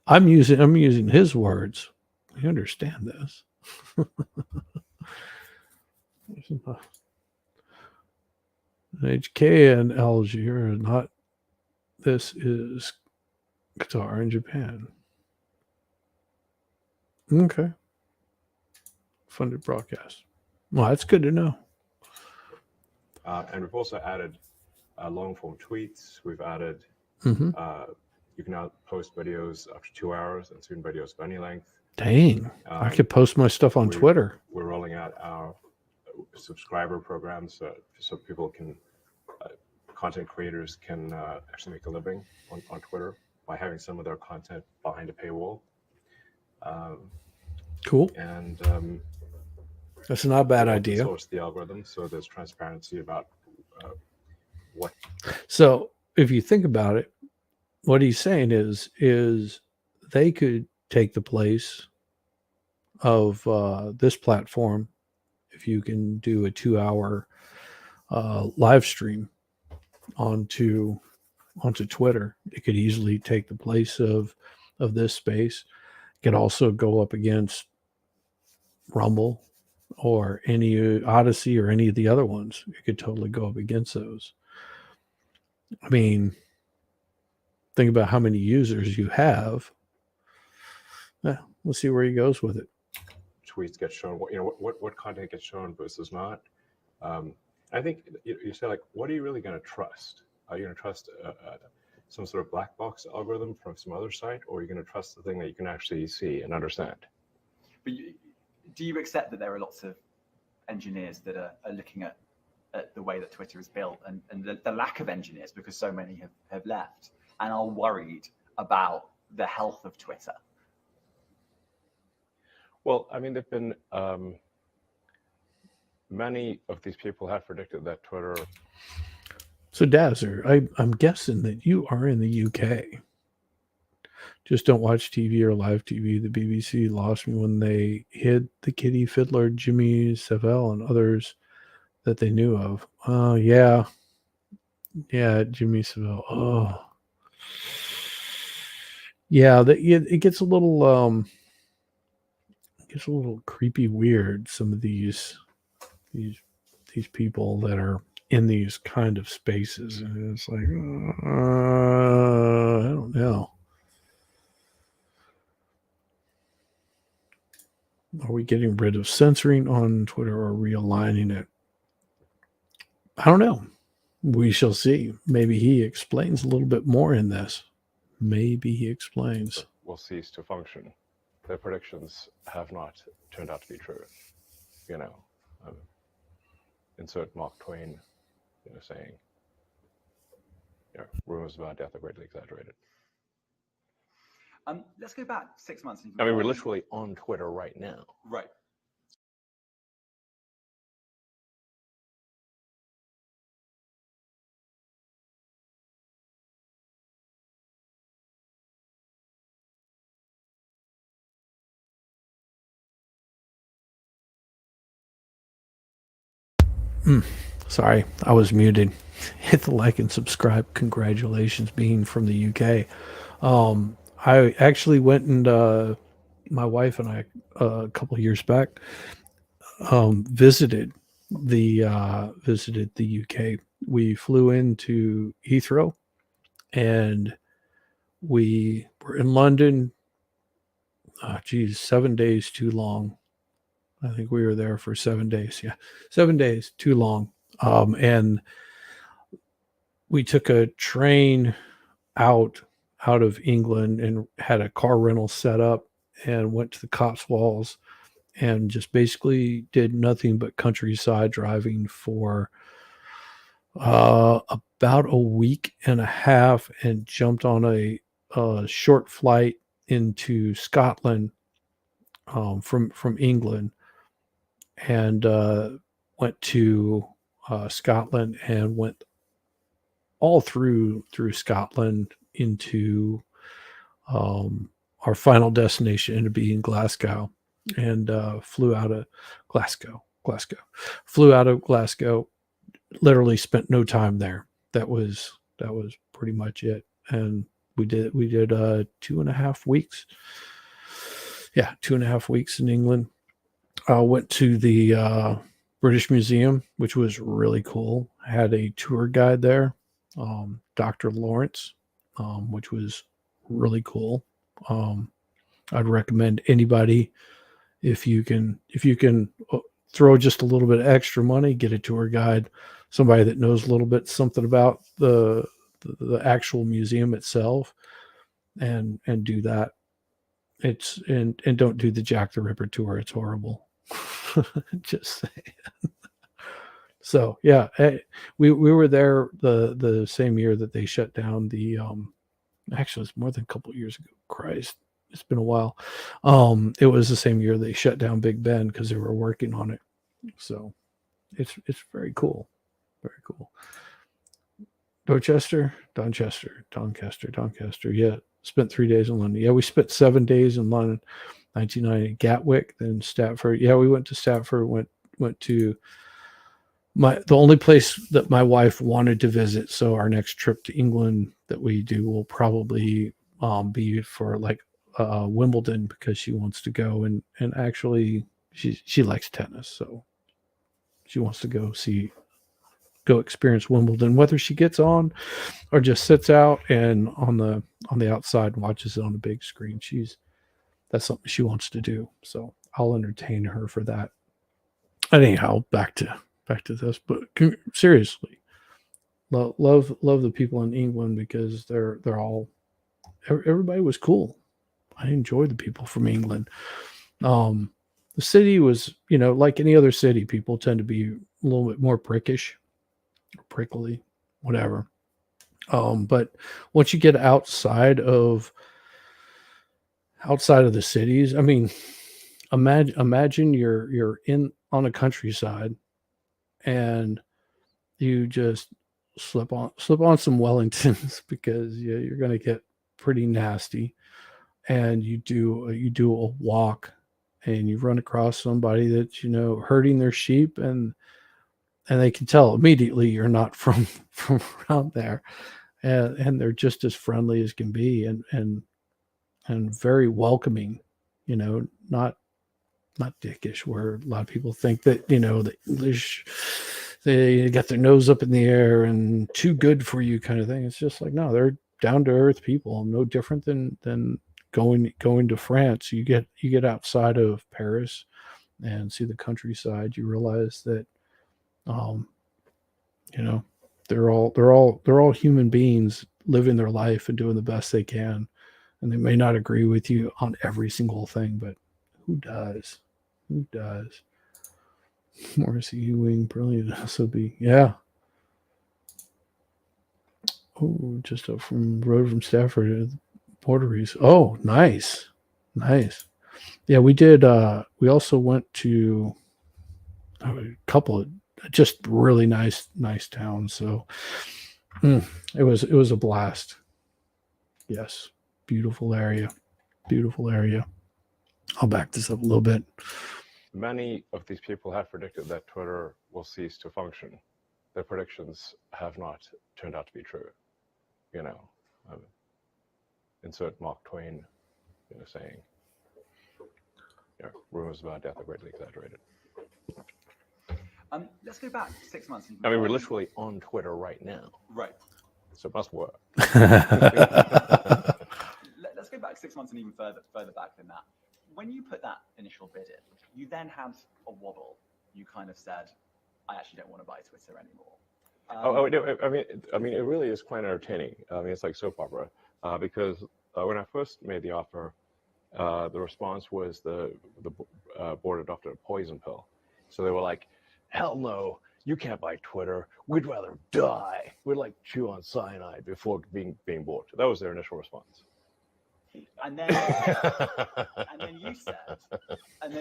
S1: I'm using his words. You understand this. HK and Algeria, not this is Qatar and Japan. Okay. Funded broadcast. Well, that's good to know.
S7: And we've also added long form tweets. We've added, you can now post videos up to 2 hours and soon videos of any length.
S1: Dang. I could post my stuff on Twitter.
S7: We're rolling out our subscriber programs so people can, content creators can actually make a living on Twitter by having some of their content behind a paywall.
S1: Cool.
S7: And
S1: that's not a bad idea.
S7: Source the algorithm, so there's transparency about what.
S1: So if you think about it, what he's saying is they could take the place of this platform if you can do a 2-hour live stream onto Twitter. It could easily take the place of this space. It could also go up against Rumble or any Odyssey or any of the other ones. It could totally go up against those. I mean, think about how many users you have. We'll see where he goes with it.
S7: Tweets get shown, what content gets shown versus not. I think you say, like, what are you really going to trust? Are you going to trust some sort of black box algorithm from some other site, or are you going to trust the thing that you can actually see and understand?
S6: But do you accept that there are lots of engineers that are looking at the way that Twitter is built, and the lack of engineers, because so many have left, and are worried about the health of Twitter?
S7: Well, I mean, there've been many of these people have predicted that Twitter.
S1: So, Dazzer, I'm guessing that you are in the UK. Just don't watch TV or live TV. The BBC lost me when they hid the Kitty Fiddler, Jimmy Savile, and others that they knew of. Oh, yeah. Yeah, Jimmy Savile. Oh. Yeah, it gets a little creepy weird, some of these people that are in these kind of spaces, and it's like I don't know. Are we getting rid of censoring on Twitter or realigning it? I don't know. We shall see. Maybe he explains a little bit more in this. Maybe he explains.
S7: Will cease to function. Their predictions have not turned out to be true. Insert Mark Twain, saying, rumors about death are greatly exaggerated.
S6: Let's go back 6 months.
S7: I mean, we're literally on Twitter right now.
S6: Right.
S1: Sorry, I was muted. Hit the like and subscribe. Congratulations, being from the UK. I actually went and my wife and I a couple of years back visited the UK. We flew into Heathrow, and we were in London. 7 days too long. I think we were there for 7 days. Yeah, 7 days too long. And we took a train out of England and had a car rental set up and went to the Cotswolds and just basically did nothing but countryside driving for about a week and a half, and jumped on a short flight into Scotland from England, and went to Scotland and went all through Scotland into our final destination to be in Glasgow, and flew out of Glasgow. Flew out of Glasgow. Literally spent no time there. That was pretty much it. And we did 2.5 weeks. Yeah, 2.5 weeks in England. Went to the British Museum, which was really cool. Had a tour guide there, Dr. Lawrence, which was really cool. I'd recommend anybody, if you can throw just a little bit of extra money, get a tour guide, somebody that knows a little bit something about the actual museum itself, and do that. And don't do the Jack the Ripper tour. It's horrible. Just saying. So yeah, we were there the same year that they shut down the actually it's more than a couple of years ago. Christ, it's been a while. It was the same year they shut down Big Ben because they were working on it. So it's very cool. Very cool. Doncaster. Yeah. Spent 3 days in London. Yeah, we spent 7 days in London. 1990, Gatwick, then Stratford. Yeah, we went to Stratford. Went to the only place that my wife wanted to visit. So our next trip to England that we do will probably be for like Wimbledon, because she wants to go and actually she likes tennis, so she wants to go experience Wimbledon. Whether she gets on or just sits out and on the outside and watches it on the big screen, that's something she wants to do. So I'll entertain her for that. Anyhow, back to this. But seriously, love the people in England because they're all everybody was cool. I enjoyed the people from England. The city was, like any other city, people tend to be a little bit more prickish, or prickly, whatever. But once you get outside of the cities, I mean, imagine you're in on a countryside and you just slip on some Wellingtons because you're going to get pretty nasty, and you do a walk and you run across somebody that's herding their sheep, and they can tell immediately you're not from around there, and they're just as friendly as can be, and very welcoming, not dickish, where a lot of people think that the English, they got their nose up in the air and too good for you kind of thing. It's just like, no, they're down to earth people, no different than going to France. You get outside of Paris and see the countryside, you realize that they're all human beings living their life and doing the best they can, and they may not agree with you on every single thing, but who does? Morrissey Ewing, brilliant SOB. Yeah. Oh, just up from road from Stafford to Porteries. Oh, nice. Yeah, we did. We also went to a couple of just really nice towns. So it was a blast. Yes, beautiful area. I'll back this up a little bit.
S7: Many of these people have predicted that Twitter will cease to function. Their predictions have not turned out to be true. Insert Mark Twain, saying, rumors about death are greatly exaggerated.
S6: Let's go back 6 months.
S7: I mean, we're literally on Twitter right now.
S6: Right.
S7: So it must work.
S6: Let's go back 6 months and even further back than that. When you put that initial bid in, you then had a wobble. You kind of said, I actually don't want to buy Twitter anymore.
S7: I mean, it really is quite entertaining. I mean, it's like soap opera, because when I first made the offer, the response was the board adopted a poison pill. So they were like, hell no, you can't buy Twitter. We'd rather die. We'd like chew on cyanide before being bought. That was their initial response.
S6: And then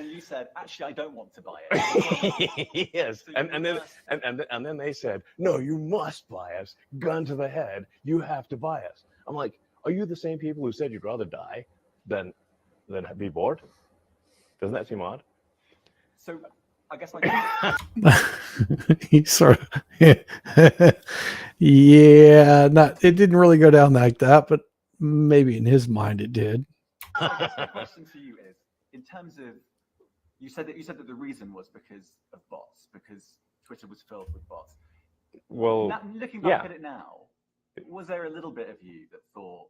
S6: you said, actually, I don't want to buy it.
S7: Yes,
S6: So
S7: and then they said, no, you must buy us. Gun to the head, you have to buy us. I'm like, are you the same people who said you'd rather die than be bored? Doesn't that seem odd?
S6: So I guess
S1: he sort of, yeah, it didn't really go down like that, but maybe in his mind it did.
S6: I guess my question to you is, in terms of, you said that the reason was because of bots, because Twitter was filled with bots.
S7: Well,
S6: now, looking back at it now, was there a little bit of you that thought,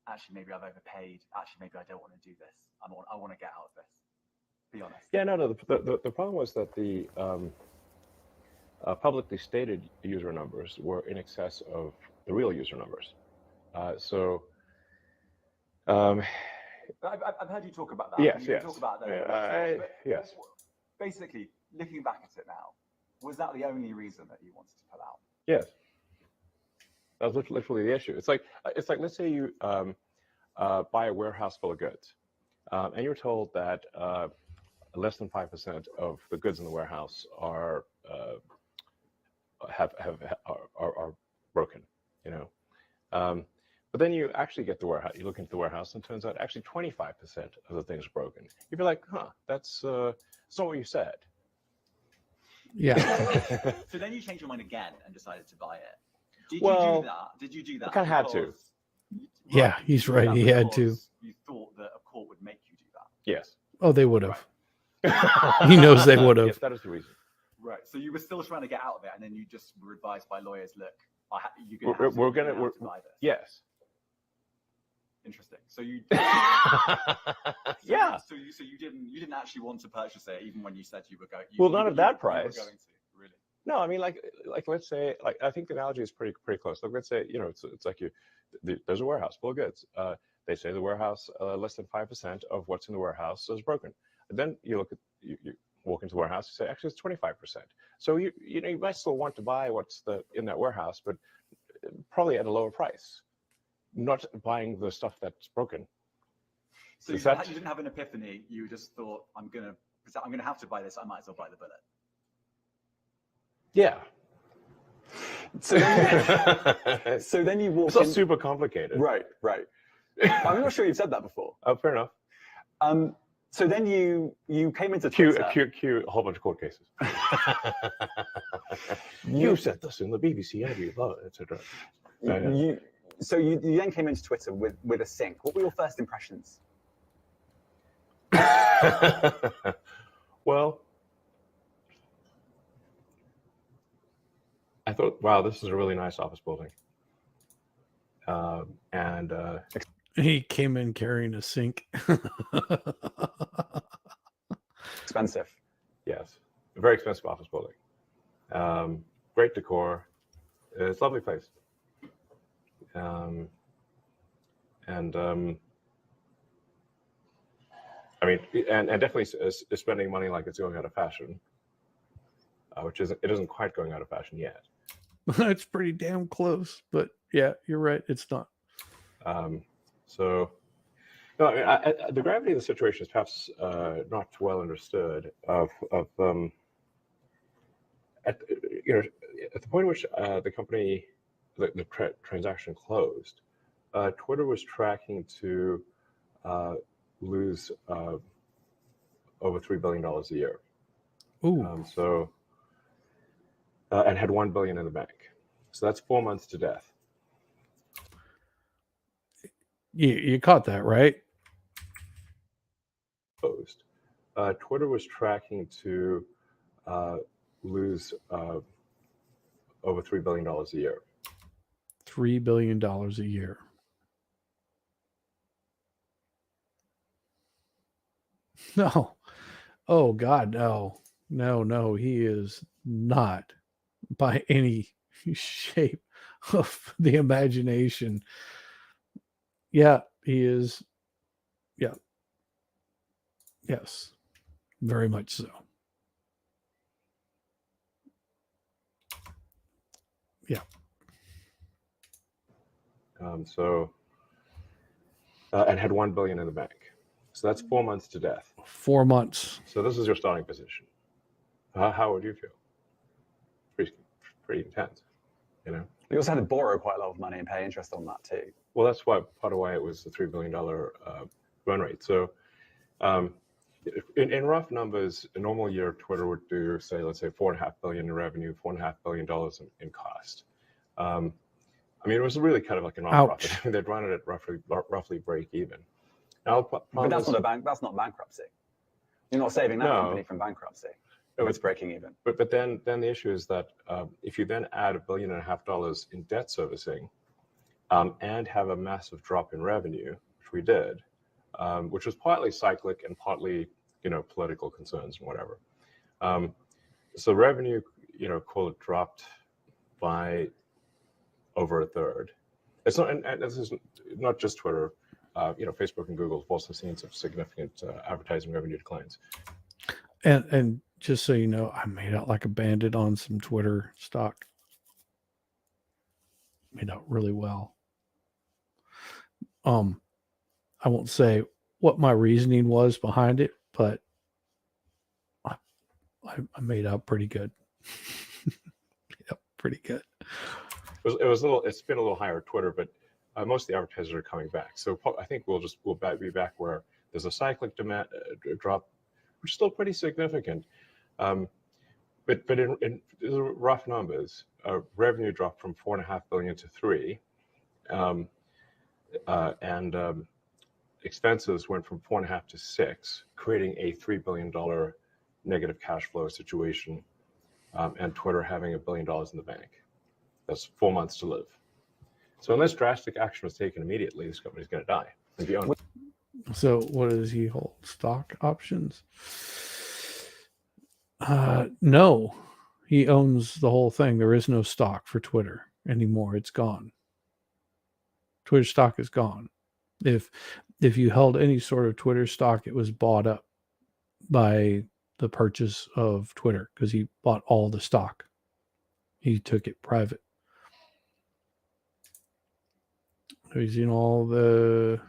S6: actually, maybe I've overpaid. Actually, maybe I don't want to do this. I want to get out of this. Be honest.
S7: Yeah, no. The problem was that the publicly stated user numbers were in excess of the real user numbers.
S6: I've heard you talk about that.
S7: Yes,
S6: you talk about those.
S7: Yes.
S6: Basically, looking back at it now, was that the only reason that you wanted to pull out?
S7: Yes. That was literally the issue. It's like let's say you buy a warehouse full of goods, and you're told that less than 5% of the goods in the warehouse are broken. But then you actually get the warehouse. You look into the warehouse, and it turns out actually 25% of the things are broken. You'd be like, that's not what you said.
S1: Yeah.
S6: So then you changed your mind again and decided to buy it. Did you do that?
S7: I kind of had to.
S1: Yeah, he's right. He had to.
S6: You thought that a court would make you do that.
S7: Yes.
S1: Oh, they would have. He knows they would have.
S7: Yes, that is the reason.
S6: Right. So you were still trying to get out of it, and then you just were advised by lawyers, look, you're
S7: We're
S6: going to
S7: gonna-
S6: have to buy this.
S7: Yes.
S6: Interesting. So you.
S7: Yeah.
S6: So you didn't actually want to purchase it, even when you said you were going.
S7: Well, not at that
S6: you were
S7: price.
S6: going to, really.
S7: No, I mean, like let's say, like, I think the analogy is pretty close. Like, let's say, it's like there's a warehouse full of goods. They say the warehouse, less than 5% of what's in the warehouse is broken. And then you you walk into the warehouse, you say, actually, it's 25%. So you might still want to buy what's in that warehouse, but probably at a lower price, not buying the stuff that's broken.
S6: So you didn't have an epiphany. You just thought, I'm gonna have to buy this. I might as well buy the bullet.
S7: Yeah.
S8: So then you walk
S7: It's not
S8: in.
S7: super complicated.
S8: Right. I'm not sure you've said that before.
S7: Oh, fair enough.
S8: So then you came into
S7: Cue
S8: Twitter.
S7: a whole bunch of court cases. You said this in the BBC interview, blah, etc.
S8: So you then came into Twitter with a sync. What were your first impressions?
S7: Well, I thought, wow, this is a really nice office building. And
S1: He came in carrying a sink.
S8: Expensive.
S7: yes, a very expensive office building. Great decor. It's a lovely place. I mean, and definitely is spending money like it's going out of fashion, which it isn't quite going out of fashion yet.
S1: It's pretty damn close, but yeah, you're right. It's not.
S7: So, no, I mean, the gravity of the situation is perhaps not well understood. At the point at which the company, the transaction closed, Twitter was tracking to lose over $3 billion a year.
S1: Ooh.
S7: And had $1 billion in the bank. So that's 4 months to death.
S1: You caught that, right?
S7: Closed. Twitter was tracking to lose over $3 billion a year.
S1: $3 billion a year. No. Oh God, no. No, he is not by any shape of the imagination. Yeah, he is. Yeah. Yes. Very much so. Yeah.
S7: And had $1 billion in the bank. So that's 4 months to death.
S1: 4 months.
S7: So this is your starting position. How would you feel? Pretty intense, you know?
S8: You also had to borrow quite a lot of money and pay interest on that too.
S7: Well, that's part of why it was the $3 billion run rate. So in rough numbers, a normal year, Twitter would do, let's say $4.5 billion in revenue, $4.5 billion in cost. I mean, it was really kind of like a nonprofit. I mean, they'd run it at roughly break even. Now,
S8: But that's not bankruptcy. You're not saving that
S7: No.
S8: company from bankruptcy. It's breaking even.
S7: But then the issue is that if you then add $1.5 billion in debt servicing and have a massive drop in revenue, which we did, which was partly cyclic and partly, political concerns and whatever. So revenue, call it dropped by over a third. It's not, and this is not just Twitter. Facebook and Google have also seen some significant advertising revenue declines.
S1: And just so you know, I made out like a bandit on some Twitter stock. Made out really well. I won't say what my reasoning was behind it, but I made out pretty good. Yep, pretty good.
S7: It's been a little higher at Twitter, but most of the advertisers are coming back. So I think we'll be back where there's a cyclic demand drop, which is still pretty significant. But in rough numbers, revenue dropped from $4.5 billion to $3 billion, and expenses went from 4.5 to 6, creating a $3 billion negative cash flow situation, and Twitter having $1 billion in the bank. That's 4 months to live. So unless drastic action was taken immediately, this company's going to die and be owned.
S1: So what does he hold? Stock options? No, he owns the whole thing. There is no stock for Twitter anymore. It's gone. Twitter stock is gone. If you held any sort of Twitter stock, it was bought up by the purchase of Twitter because he bought all the stock. He took it private. Have you seen all the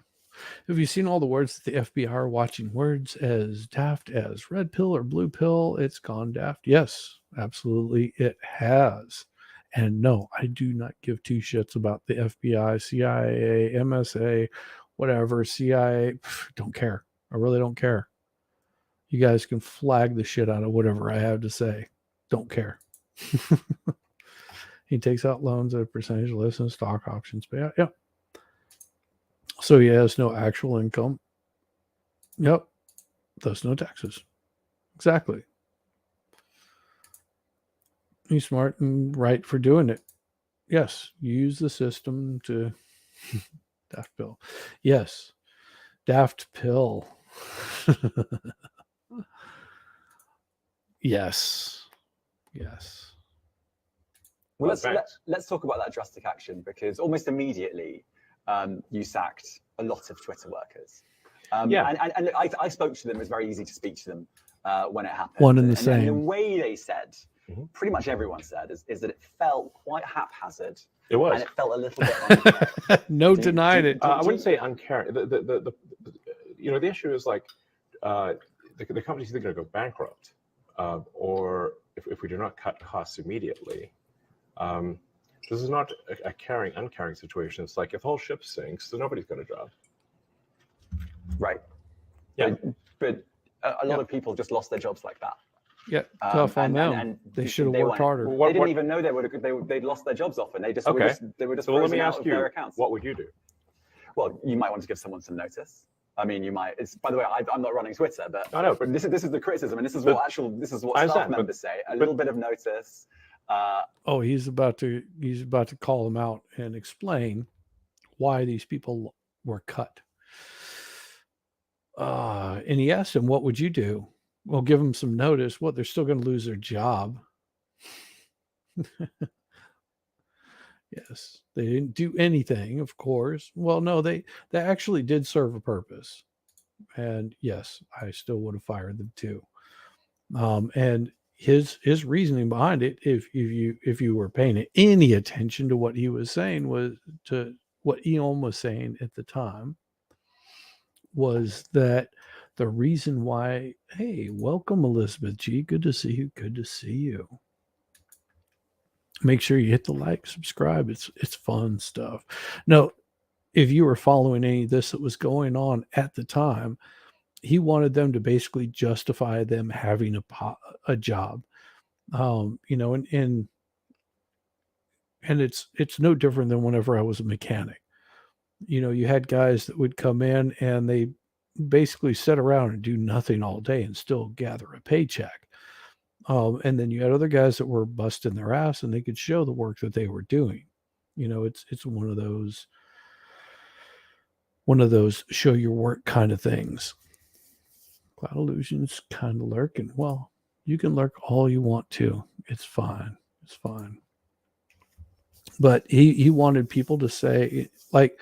S1: words that the FBI are watching? Words as daft as red pill or blue pill. It's gone daft. Yes, absolutely, it has. And no, I do not give two shits about the FBI, CIA, MSA, whatever, CIA. Don't care. I really don't care. You guys can flag the shit out of whatever I have to say. Don't care. He takes out loans at a percentage less than stock options. But yeah. So he has no actual income. Yep. Thus no taxes. Exactly. He's smart and right for doing it. Yes. Use the system to daft pill. Yes. Daft pill. Yes. Yes.
S8: Well, let's talk about that drastic action, because almost immediately you sacked a lot of Twitter workers.
S7: Yeah.
S8: And I spoke to them. It was very easy to speak to them when it happened.
S1: One and the same.
S8: And the way they said, pretty much everyone said, is that it felt quite haphazard.
S7: It was.
S8: And it felt a little bit uncaring.
S1: No, denied it.
S7: I wouldn't say uncaring. The issue is like the company's either going to go bankrupt, or if we do not cut costs immediately, this is not a caring, uncaring situation. It's like if the whole ship sinks, then nobody's got a job.
S8: Right.
S7: Yeah.
S8: But a lot of people just lost their jobs like that.
S1: Yeah, tough on them.
S8: And
S1: they should have worked harder.
S8: They didn't even know they'd lost their jobs often. They just were just
S7: So let me
S8: frozen out
S7: ask
S8: of
S7: you,
S8: their accounts.
S7: what would you do?
S8: Well, you might want to give someone some notice. I mean, you might. By the way, I'm not running Twitter, but
S7: I know, but
S8: this is the criticism, and this is what staff members say. A little bit of notice.
S1: He's about to call them out and explain why these people were cut. And he asked him, "What would you do?" Well, give them some notice. What? They're still going to lose their job. Yes, they didn't do anything, of course. Well, no, they actually did serve a purpose, and yes, I still would have fired them too. And his reasoning behind it, if you were paying any attention to what he was saying, was to what Elon was saying at the time, was that the reason why, hey, welcome Elizabeth G, good to see you, good to see you. Make sure you hit the like, subscribe. It's fun stuff. No, if you were following any of this that was going on at the time, he wanted them to basically justify them having a job. And it's no different than whenever I was a mechanic. You had guys that would come in and they basically sit around and do nothing all day and still gather a paycheck. And then you had other guys that were busting their ass and they could show the work that they were doing. It's one of those show your work kind of things. Cloud Illusion's kind of lurking. Well, you can lurk all you want to. It's fine. It's fine. But he wanted people to say, like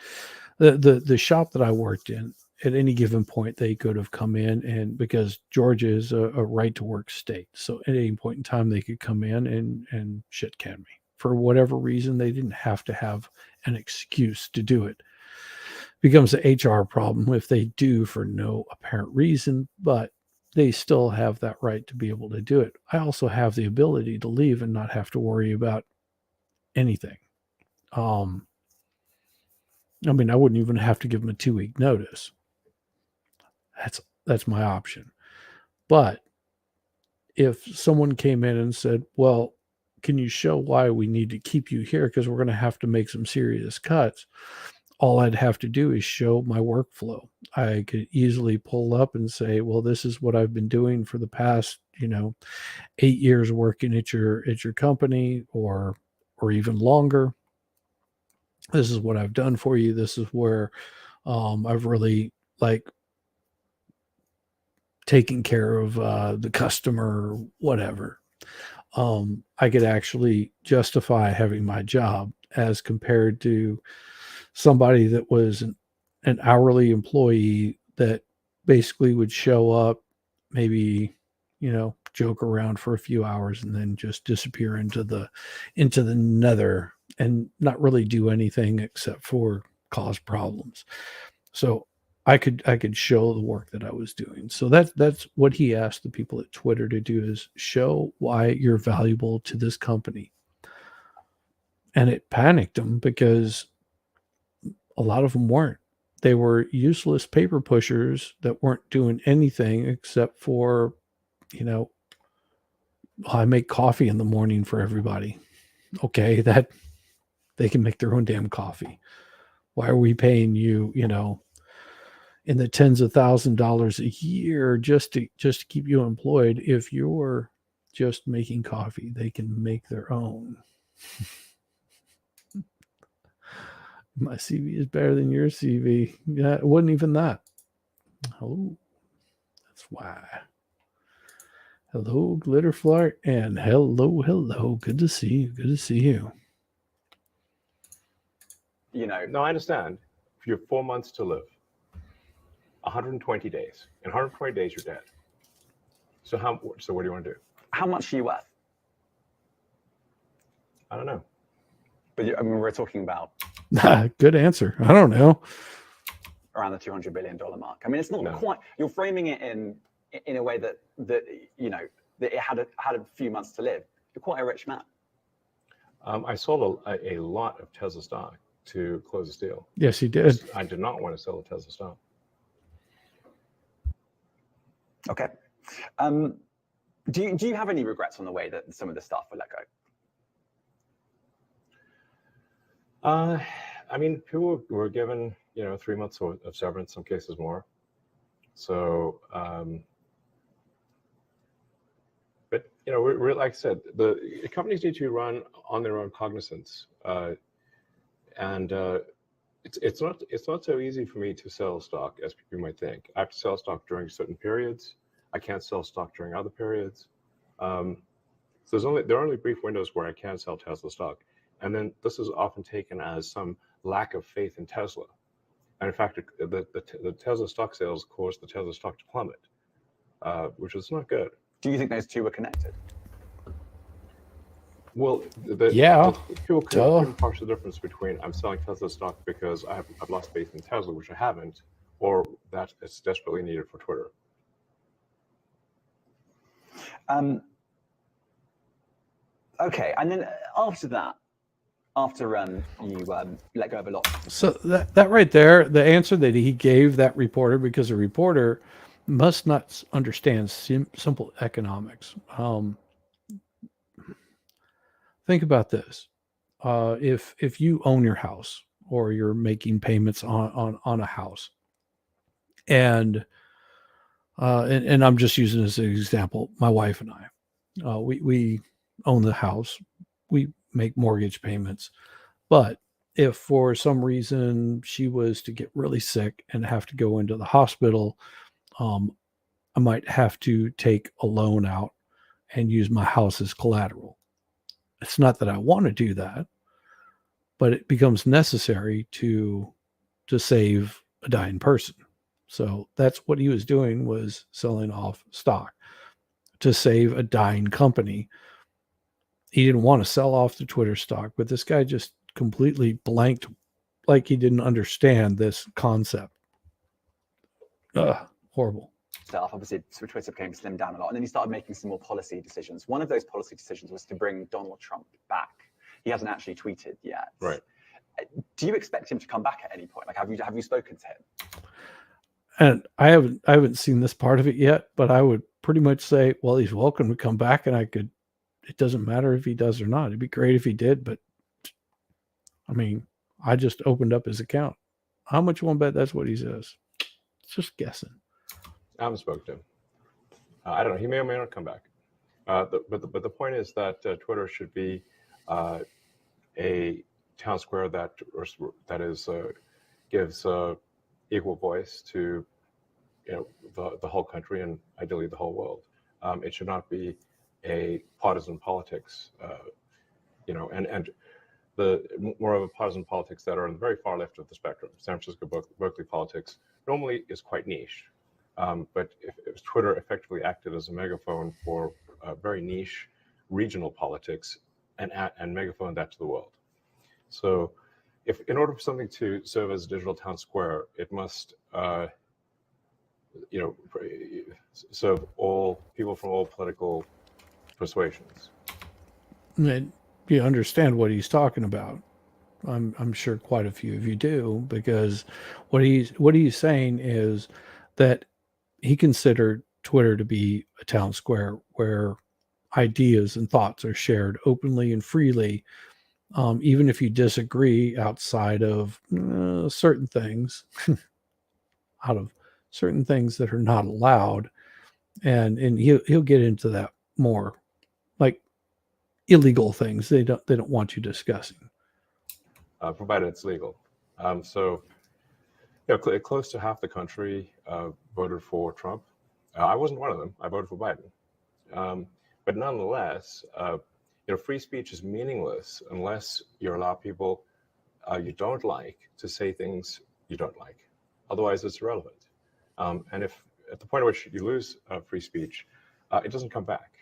S1: the shop that I worked in, at any given point, they could have come in, and because Georgia is a right to work state. So at any point in time, they could come in and shit can me. For whatever reason, they didn't have to have an excuse to do it. Becomes an HR problem if they do for no apparent reason, but they still have that right to be able to do it. I also have the ability to leave and not have to worry about anything. I wouldn't even have to give them a 2-week notice. That's my option. But if someone came in and said, well, can you show why we need to keep you here? Because we're going to have to make some serious cuts. all I'd have to do is show my workflow. I could easily pull up and say, well, this is what I've been doing for the past, 8 years working at your company, or even longer. This is what I've done for you. This is where I've really like taken care of the customer, or whatever. I could actually justify having my job, as compared to somebody that was an hourly employee that basically would show up, maybe, joke around for a few hours and then just disappear into the nether, and not really do anything except for cause problems. So I could show the work that I was doing. So that's what he asked the people at Twitter to do, is show why you're valuable to this company. And it panicked them, because a lot of them weren't. They were useless paper pushers that weren't doing anything except for, I make coffee in the morning for everybody. Okay, that they can make their own damn coffee. Why are we paying you, in the tens of $1,000s a year just to keep you employed, if you're just making coffee? They can make their own. My CV is better than your CV. Yeah, it wasn't even that. Oh, that's why. Hello, Glitterflirt, and hello. Good to see you. Good to see you.
S7: No, I understand. If you have 4 months to live, 120 days. In 120 days, you're dead. So what do you want to do?
S8: How much are you worth?
S7: I don't know.
S8: But we're talking about
S1: Good answer. I don't know.
S8: around the $200 billion mark. I mean, it's not quite. You're framing it in a way that that it had a few months to live. You're quite a rich man.
S7: I sold a lot of Tesla stock to close this deal.
S1: Yes, he did.
S7: I did not want to sell the Tesla stock.
S8: Okay. Do you have any regrets on the way that some of the staff were let go?
S7: I mean, people were given 3 months of severance, some cases more. So, but we're like I said, the companies need to run on their own cognizance, and it's not so easy for me to sell stock as people might think. I have to sell stock during certain periods. I can't sell stock during other periods. So there are only brief windows where I can sell Tesla stock. And then this is often taken as some lack of faith in Tesla. And in fact, the Tesla stock sales caused the Tesla stock to plummet, which is not good.
S8: Do you think those two were connected?
S7: Well, people couldn't parse the difference between I'm selling Tesla stock because I've lost faith in Tesla, which I haven't, or that it's desperately needed for Twitter.
S8: Okay, and then after that, you let go of a lot.
S1: So that right there, the answer that he gave that reporter, because a reporter must not understand simple economics. Think about this: if you own your house, or you're making payments on a house, and I'm just using this as an example. My wife and I, we own the house. We make mortgage payments. But if for some reason she was to get really sick and have to go into the hospital, I might have to take a loan out and use my house as collateral. It's not that I want to do that, but it becomes necessary to save a dying person. So that's what he was doing, was selling off stock to save a dying company. He didn't want to sell off the Twitter stock, but this guy just completely blanked, like he didn't understand this concept. Horrible.
S8: Stuff. Obviously, Twitter became slimmed down a lot, and then he started making some more policy decisions. One of those policy decisions was to bring Donald Trump back. He hasn't actually tweeted yet.
S7: Right.
S8: Do you expect him to come back at any point? Like, have you spoken to him?
S1: And I haven't seen this part of it yet, but I would pretty much say, well, he's welcome to come back, and it doesn't matter if he does or not. It'd be great if he did, but I mean, I just opened up his account. How much you want to bet that's what he says? Just guessing.
S7: I haven't spoken to him. I don't know. He may or may not come back. But the point is that Twitter should be a town square that is gives equal voice to the whole country and ideally the whole world. It should not be a partisan politics, and the more of a partisan politics that are on the very far left of the spectrum. San Francisco, Berkeley politics normally is quite niche, but if Twitter effectively acted as a megaphone for very niche regional politics and megaphone that to the world. So, if in order for something to serve as a digital town square, it must serve all people from all political persuasions.
S1: And you understand what he's talking about. I'm sure quite a few of you do, because what he's saying is that he considered Twitter to be a town square where ideas and thoughts are shared openly and freely, even if you disagree outside of certain things, out of certain things that are not allowed, and he'll get into that more, like illegal things they don't want you discussing,
S7: provided it's legal. So, close to half the country voted for Trump. I wasn't one of them. I voted for Biden. But nonetheless, free speech is meaningless unless you allow people you don't like to say things you don't like. Otherwise, it's irrelevant. And if at the point at which you lose free speech, it doesn't come back.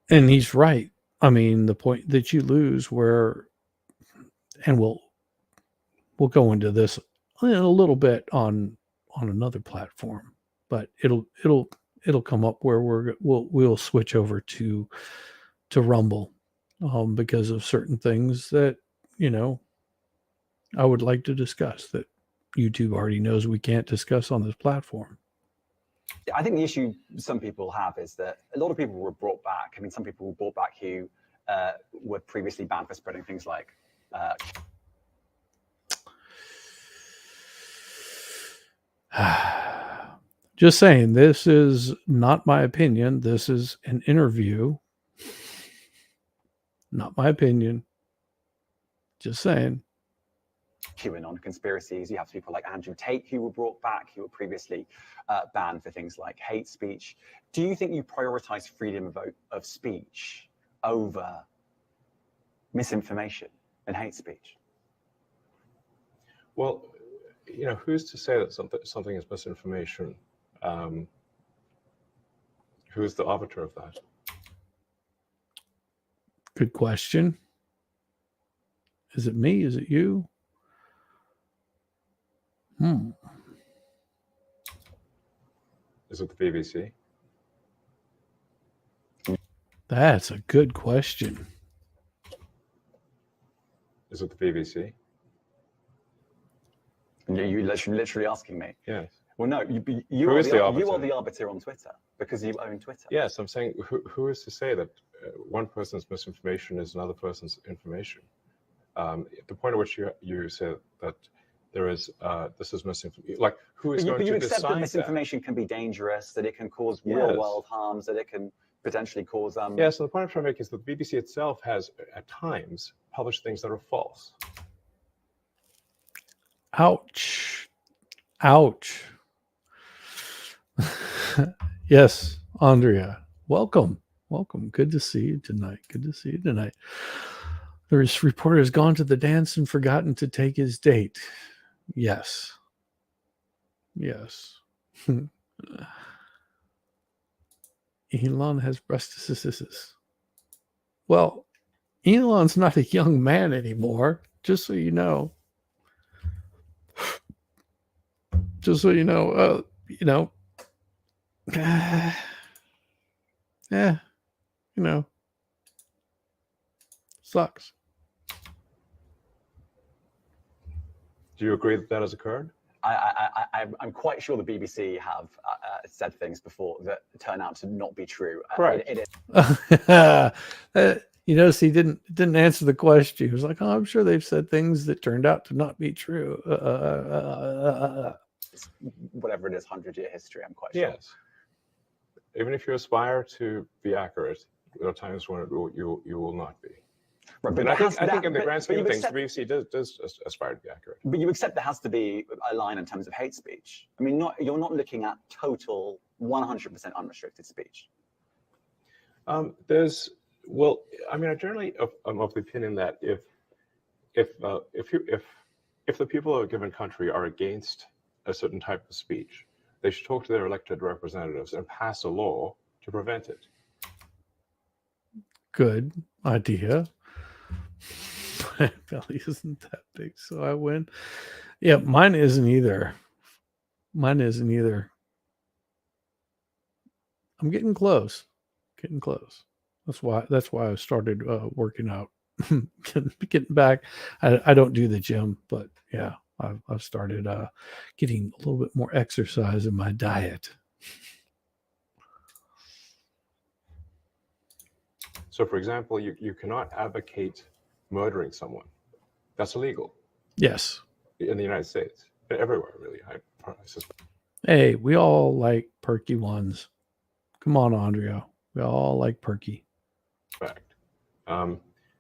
S1: And he's right. I mean, the point that you lose and we'll go into this in a little bit on another platform, but it'll come up where we'll switch over to Rumble, because of certain things that I would like to discuss that YouTube already knows we can't discuss on this platform.
S8: I think the issue some people have is that a lot of people were brought back. I mean, some people were brought back who were previously banned for spreading things like
S1: just saying, this is not my opinion. This is an interview. Not my opinion. Just saying.
S8: QAnon conspiracies. You have people like Andrew Tate who were brought back, who were previously banned for things like hate speech. Do you think you prioritize freedom of speech over misinformation and hate speech?
S7: Well, who's to say that something is misinformation? Who's the arbiter of that?
S1: Good question. Is it me? Is it you?
S7: Is it the BBC?
S1: That's a good question.
S7: Is it the BBC?
S8: You're literally asking me.
S7: Yes.
S8: Well, no, you are the arbiter on Twitter because you own Twitter.
S7: Yes, I'm saying who is to say that one person's misinformation is another person's information? At the point at which you say that there is this is misinformation, like who is going to decide that?
S8: You accept that misinformation can be dangerous, that it can cause real-world harms, that it can potentially cause.
S7: Yeah. So the point I'm trying to make is that the BBC itself has at times published things that are false.
S1: Ouch. Ouch. Yes, Andrea. Welcome. Good to see you tonight. The reporter has gone to the dance and forgotten to take his date. Yes. Elon has breastises. Well, Elon's not a young man anymore, just so you know. Sucks.
S7: Do you agree that has occurred?
S8: I'm quite sure the BBC have said things before that turn out to not be true.
S7: Right.
S8: It is.
S1: You notice he didn't answer the question. He was like, "Oh, I'm sure they've said things that turned out to not be true."
S8: It's whatever it is, 100-year history, I'm quite sure.
S7: Yes. Even if you aspire to be accurate, there are times when you will not be.
S8: Right, but
S7: And I think in the grand scheme of things, the
S8: accept,
S7: BBC does aspire to be accurate.
S8: but you accept there has to be a line in terms of hate speech. I mean, you're not looking at total 100% unrestricted speech.
S7: I generally am of the opinion that if the people of a given country are against a certain type of speech, they should talk to their elected representatives and pass a law to prevent it.
S1: Good idea. My belly isn't that big, so I win. Yeah, mine isn't either. I'm getting close. That's why I started working out. getting back. I don't do the gym, but yeah, I've started getting a little bit more exercise in my diet.
S7: So, for example, you cannot advocate murdering someone. That's illegal.
S1: Yes.
S7: In the United States, everywhere, really. I suspect.
S1: Hey, we all like perky ones. Come on, Andrea. We all like perky.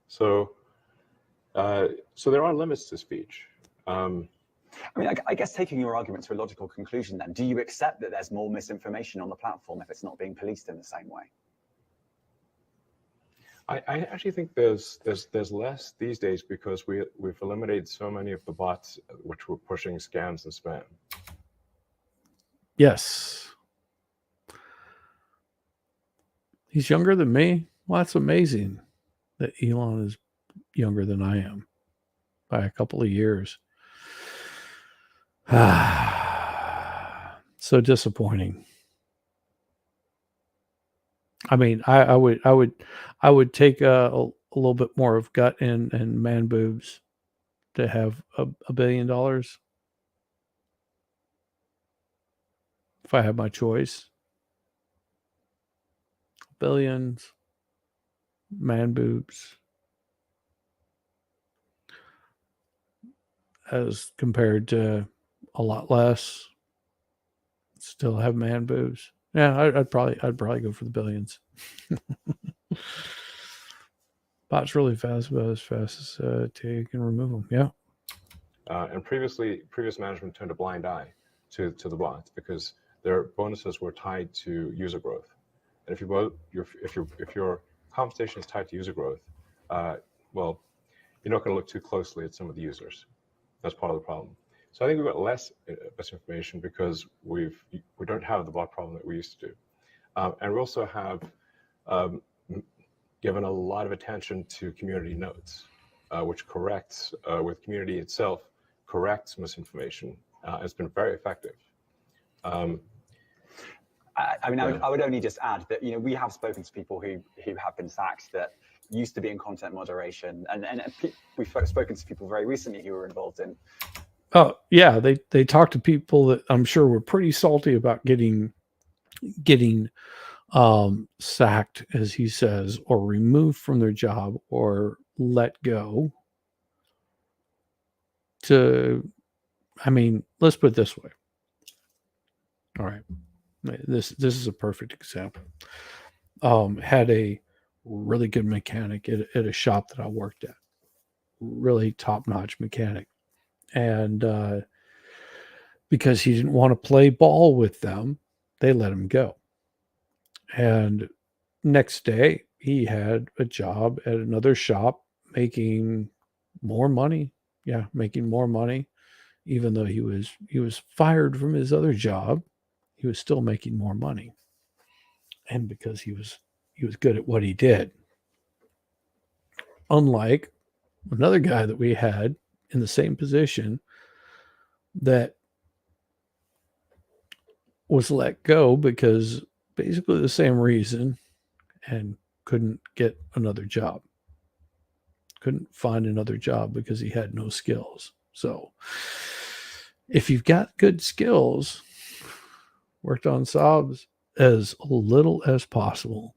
S7: So there are limits to speech.
S8: I mean, I guess taking your argument to a logical conclusion, then, do you accept that there's more misinformation on the platform if it's not being policed in the same way?
S7: I actually think there's less these days because we've eliminated so many of the bots which were pushing scams and spam.
S1: Yes. He's younger than me. Well, that's amazing that Elon is younger than I am by a couple of years. So disappointing. I mean, I would take a little bit more of gut and man boobs to have $1 billion if I had my choice. Billions, man boobs, as compared to a lot less. Still have man boobs. Yeah, I'd probably go for the billions. Bots really fast, about as fast as take and remove them. Yeah.
S7: And previous management turned a blind eye to the bots because their bonuses were tied to user growth. And if your compensation is tied to user growth, well, you're not going to look too closely at some of the users. That's part of the problem. So I think we've got less misinformation because we don't have the bot problem that we used to do, and we also have given a lot of attention to community notes, which corrects with community itself corrects misinformation. It's been very effective.
S8: I would only just add that we have spoken to people who have been sacked that used to be in content moderation, and we've spoken to people very recently who were involved in.
S1: Oh yeah, they talked to people that I'm sure were pretty salty about getting sacked, as he says, or removed from their job or let go. Let's put it this way. All right, this is a perfect example. Had a really good mechanic at a shop that I worked at, really top-notch mechanic. And because he didn't want to play ball with them, they let him go. And next day, he had a job at another shop making more money. Yeah, making more money. Even though he was fired from his other job, he was still making more money. And because he was good at what he did. Unlike another guy that we had in the same position that was let go because basically the same reason and couldn't get another job. Couldn't find another job because he had no skills. So if you've got good skills, worked on sobs as little as possible.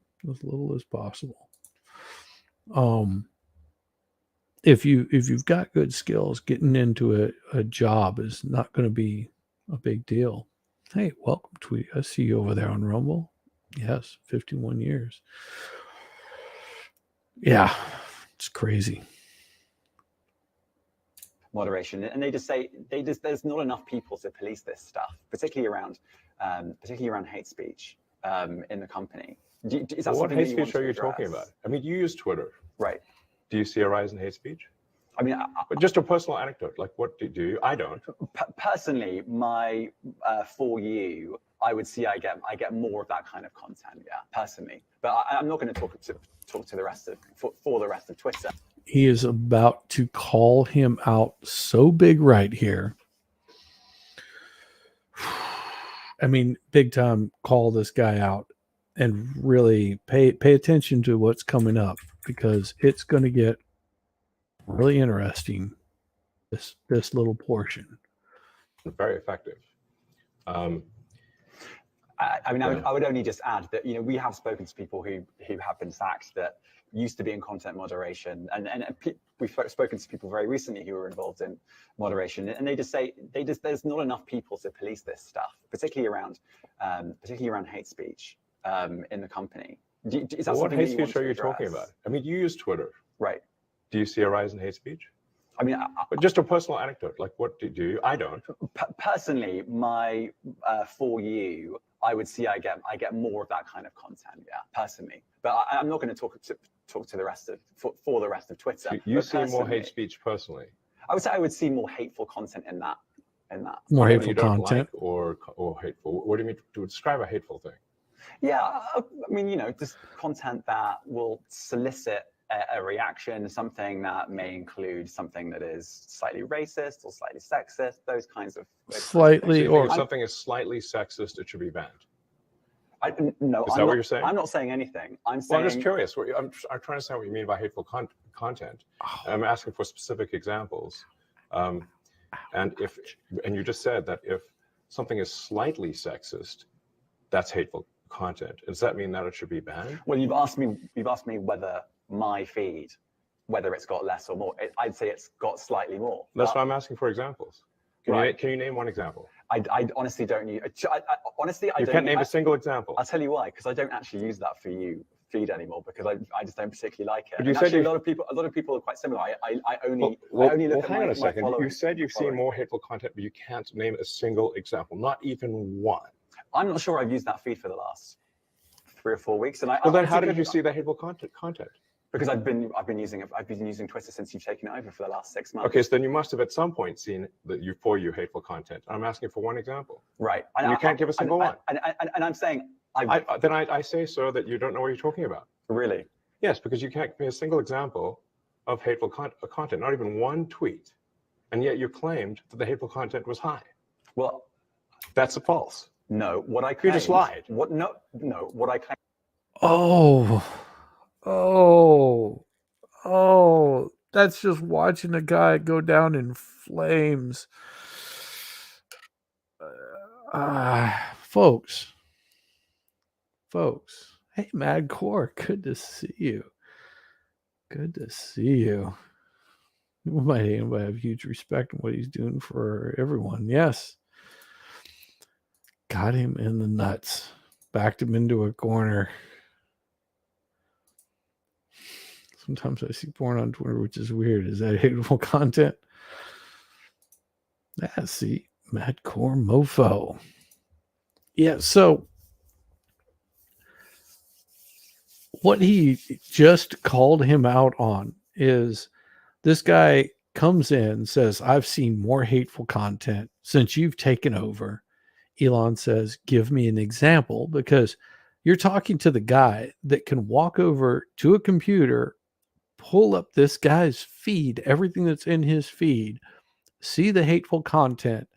S1: If you've got good skills, getting into a job is not going to be a big deal. Hey, welcome, Tweet. I see you over there on Rumble. Yes, 51 years. Yeah, it's crazy.
S8: Moderation, and they just say there's not enough people to police this stuff, particularly around hate speech in the company. Is that
S7: What
S8: something
S7: hate
S8: that you want
S7: speech are
S8: to
S7: you talking
S8: address?
S7: about? I mean, you use Twitter.
S8: Right.
S7: Do you see a rise in hate speech?
S8: I mean,
S7: But just a personal anecdote, like what do you? I don't.
S8: Personally, my for you, I would see I get more of that kind of content. Yeah, personally, but I'm not going to talk to the rest of for the rest of Twitter.
S1: He is about to call him out so big right here. I mean, big time call this guy out and really pay attention to what's coming up, because it's going to get really interesting. This little portion.
S7: Very effective.
S8: I mean, I would only just add that, you know, we have spoken to people who have been sacked that used to be in content moderation, and we've spoken to people very recently who were involved in moderation, and they just say there's not enough people to police this stuff, particularly around hate speech in the company. Is that
S7: What
S8: something
S7: hate
S8: that you
S7: speech
S8: want
S7: are you
S8: to
S7: talking
S8: address?
S7: about? I mean, you use Twitter.
S8: Right.
S7: Do you see a rise in hate speech?
S8: I mean,
S7: But just a personal anecdote, like what do you? I don't.
S8: Personally, my for you, I would see I get more of that kind of content. Yeah, personally, but I'm not going to talk to the rest of for the rest of Twitter.
S7: So you
S8: But
S7: see more hate
S8: personally,
S7: speech personally.
S8: I would say I would see more hateful content in that.
S1: More
S7: What
S1: hateful
S7: you don't
S1: content.
S7: like or hateful. What do you mean to describe a hateful thing?
S8: Yeah, I mean, you know, just content that will solicit a reaction, something that may include something that is slightly racist or slightly sexist, those kinds of
S1: Slightly,
S7: So you
S1: or
S7: think if something is slightly sexist, it should be banned.
S8: No,
S7: Is that what you're saying?
S8: I'm not saying anything. I'm
S7: Well,
S8: saying.
S7: I'm just curious. I'm trying to understand what you mean by hateful content. I'm asking for specific examples. And you just said that if something is slightly sexist, that's hateful content. Does that mean that it should be banned?
S8: Well, you've asked me whether my feed, whether it's got less or more. I'd say it's got slightly more.
S7: That's why I'm asking for examples. Can
S8: Right.
S7: you name one example?
S8: I honestly don't use. Honestly, I
S7: You
S8: don't.
S7: can't name a single example.
S8: I'll tell you why, because I don't actually use that for you feed anymore, because I just don't particularly like it.
S7: But you
S8: And
S7: said
S8: actually,
S7: you-
S8: a lot of people are quite similar. I only look at
S7: hang on a second.
S8: following.
S7: You said you've seen more hateful content, but you can't name a single example, not even one.
S8: I'm not sure I've used that feed for the last 3 or 4 weeks, and
S7: Well, then how did you see that hateful content?
S8: Because I've been using Twitter since you've taken it over for the last 6 months.
S7: Okay, so then you must have at some point seen that you hateful content. I'm asking for one example.
S8: Right.
S7: And you can't give a single one.
S8: And I'm saying
S7: I say, sir, that you don't know what you're talking about.
S8: Really?
S7: Yes, because you can't give me a single example of hateful content, not even one tweet, and yet you claimed that the hateful content was high.
S8: Well,
S7: that's false.
S8: No, what I claimed.
S7: You just lied.
S8: What? No, what I claimed.
S1: Oh, that's just watching a guy go down in flames. Folks. Hey, Mad Core, good to see you. Anybody have huge respect in what he's doing for everyone. Yes. Got him in the nuts. Backed him into a corner. Sometimes I see porn on Twitter, which is weird. Is that hateful content? Yeah, see, Madcore mofo. Yeah, so what he just called him out on is this guy comes in, says, I've seen more hateful content since you've taken over. Elon says, give me an example, because you're talking to the guy that can walk over to a computer, pull up this guy's feed, everything that's in his feed, see the hateful content,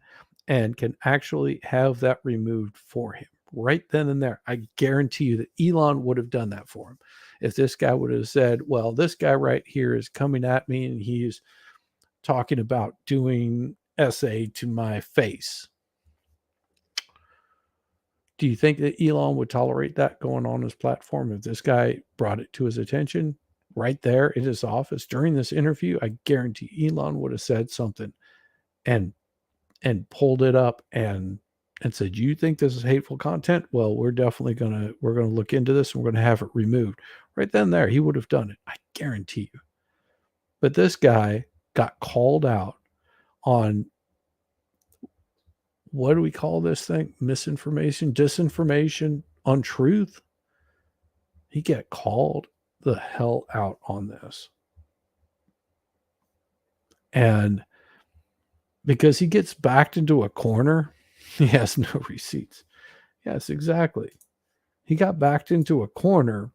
S1: and can actually have that removed for him right then and there. I guarantee you that Elon would have done that for him. If this guy would have said, well, this guy right here is coming at me and he's talking about doing essay to my face. Do you think that Elon would tolerate that going on his platform if this guy brought it to his attention? right there in his office during this interview, I guarantee Elon would have said something and pulled it up and said, "You think this is hateful content? Well, we're definitely gonna look into this and we're gonna have it removed." Right then there, he would have done it. I guarantee you. But this guy got called out on, what do we call this thing? Misinformation, disinformation, untruth. He got called the hell out on this. And because he gets backed into a corner, he has no receipts. Yes, exactly. He got backed into a corner,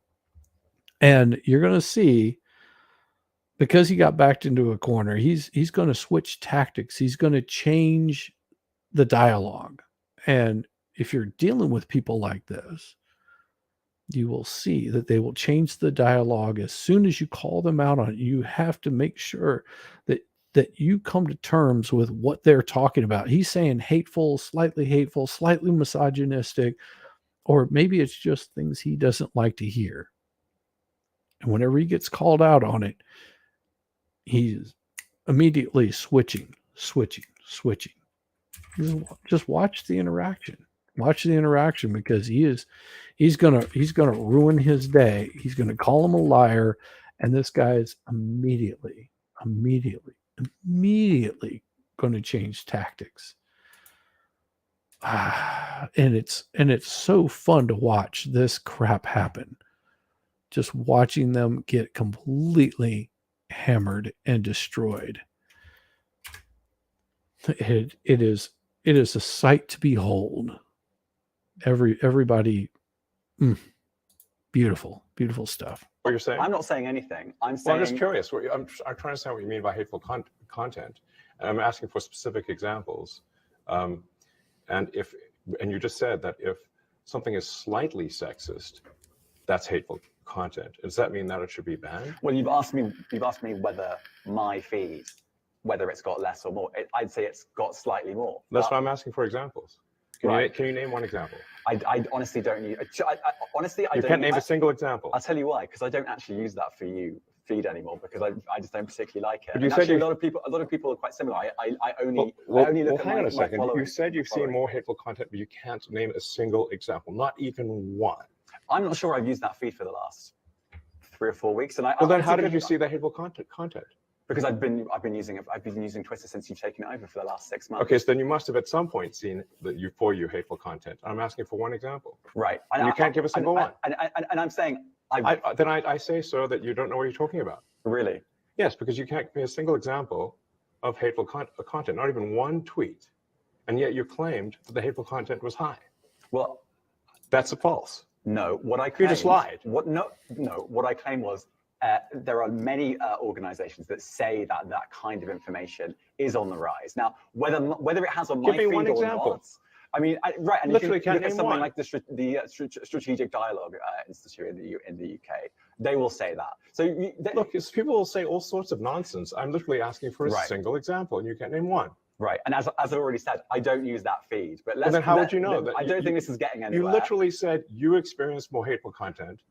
S1: and you're going to see, because he got backed into a corner, he's going to switch tactics. He's going to change the dialogue. And if you're dealing with people like this, you will see that they will change the dialogue as soon as you call them out on it. You have to make sure that you come to terms with what they're talking about. He's saying hateful, slightly misogynistic, or maybe it's just things he doesn't like to hear. And whenever he gets called out on it, he's immediately switching. Just watch the interaction. Watch the interaction, because he's gonna ruin his day. He's gonna call him a liar, and this guy is immediately going to change tactics. And it's so fun to watch this crap happen. Just watching them get completely hammered and destroyed. It is a sight to behold. Everybody, beautiful stuff.
S7: What you're saying?
S8: I'm not saying anything. I'm
S7: Well,
S8: saying.
S7: I'm just curious. I'm trying to understand what you mean by hateful content, and I'm asking for specific examples. And you just said that if something is slightly sexist, that's hateful content. Does that mean that it should be banned?
S8: Well, you've asked me whether my feed, whether it's got less or more. I'd say it's got slightly more.
S7: That's why I'm asking for examples. Can
S8: Right.
S7: you name one example?
S8: I honestly don't use. Honestly, I
S7: You
S8: don't.
S7: can't name a single example.
S8: I'll tell you why, because I don't actually use that for you feed anymore, because I just don't particularly like it.
S7: But you
S8: And
S7: said
S8: actually,
S7: you-
S8: a lot of people are quite similar. I only
S7: Well,
S8: look at
S7: hang on
S8: my
S7: a second.
S8: following.
S7: You said you've seen more hateful content, but you can't name a single example, not even one.
S8: I'm not sure I've used that feed for the last 3 or 4 weeks, and
S7: Well, then how did you see that hateful content?
S8: Because I've been using Twitter since you've taken it over for the last 6 months.
S7: Okay, so then you must have at some point seen that you hateful content. I'm asking for one example.
S8: Right.
S7: And you can't give a single one.
S8: And I'm saying
S7: I say, sir, that you don't know what you're talking about.
S8: Really?
S7: Yes, because you can't give me a single example of hateful content, not even one tweet. And yet you claimed that the hateful content was high.
S8: Well,
S7: that's a false.
S8: No, what I claimed,
S7: you just lied.
S8: What I claimed was there are many organizations that say that kind of information is on the rise. Now, whether it has on my feed or not, I mean, right, and
S7: literally
S8: if you look at something
S7: one.
S8: like the Strategic Dialogue Institute in the UK, they will say that. So
S7: look, people will say all sorts of nonsense. I'm literally asking for a single example, and you can't name one.
S8: Right, and as I already said, I don't use that feed. But
S7: then how would you know that?
S8: I don't think this is getting anywhere.
S7: You literally said you experienced more hateful content,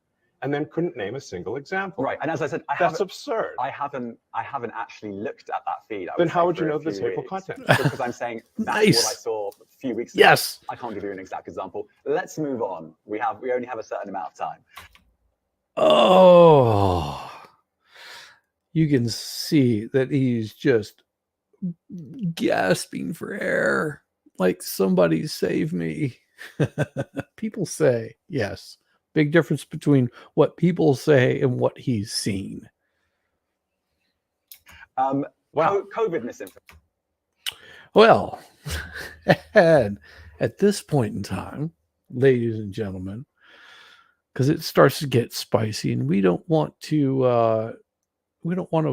S7: and then couldn't name a single example.
S8: Right, and as I said,
S7: that's absurd.
S8: I haven't actually looked at that feed.
S7: Then how would you know this hateful content?
S8: Because I'm saying that's
S1: Nice.
S8: what I saw a few weeks ago.
S1: Yes.
S8: I can't give you an exact example. Let's move on. We only have a certain amount of time.
S1: Oh, you can see that he's just gasping for air, like somebody save me. People say, yes. Big difference between what people say and what he's seen.
S8: Wow. COVID misinformation.
S1: Well, and at this point in time, ladies and gentlemen, because it starts to get spicy, and we don't want to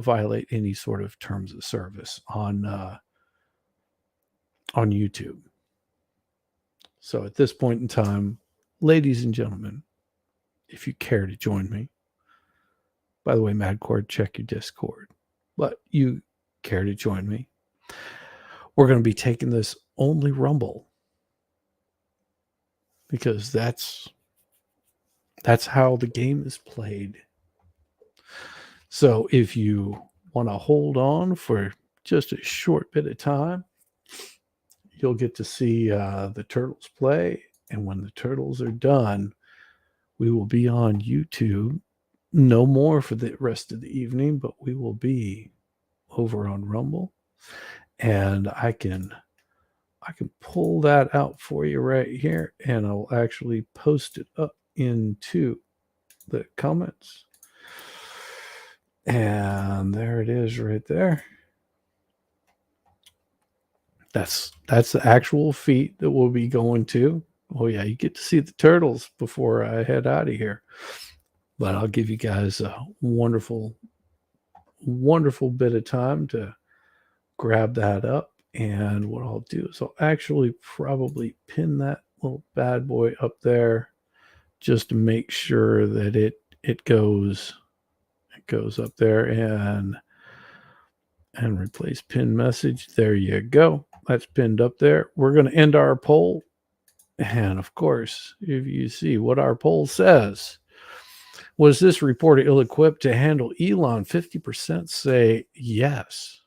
S1: violate any sort of terms of service on YouTube. So at this point in time, ladies and gentlemen, if you care to join me, by the way, Madcord, check your Discord, but you care to join me, we're going to be taking this only Rumble, because that's how the game is played. So if you want to hold on for just a short bit of time, you'll get to see the turtles play. And when the turtles are done, we will be on YouTube. No more for the rest of the evening, but we will be over on Rumble. And I can pull that out for you right here, and I'll actually post it up into the comments. And there it is right there. That's the actual feed that we'll be going to. Oh yeah, you get to see the turtles before I head out of here. But I'll give you guys a wonderful, wonderful bit of time to grab that up. And what I'll do is I'll actually probably pin that little bad boy up there just to make sure that it goes up there and replace pin message. There you go. That's pinned up there. We're going to end our poll. And of course, if you see what our poll says, was this reporter ill-equipped to handle Elon? 50% say yes.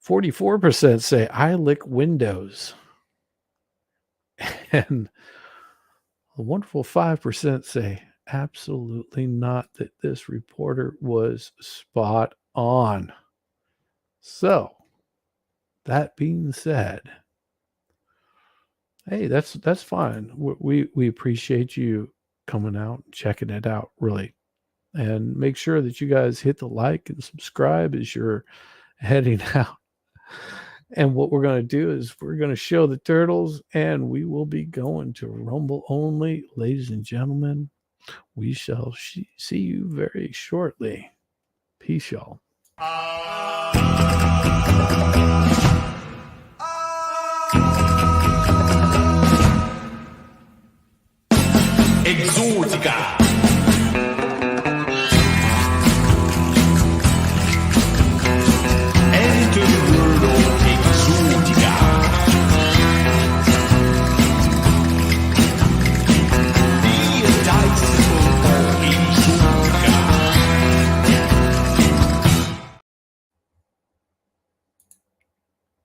S1: 44% say I lick windows. And a wonderful 5% say absolutely not, that this reporter was spot on. So, that being said, hey, that's fine. We appreciate you coming out and checking it out, really. And make sure that you guys hit the like and subscribe as you're heading out. And what we're going to do is we're going to show the turtles, and we will be going to Rumble only. Ladies and gentlemen, we shall see you very shortly. Peace, y'all.
S9: Exótica.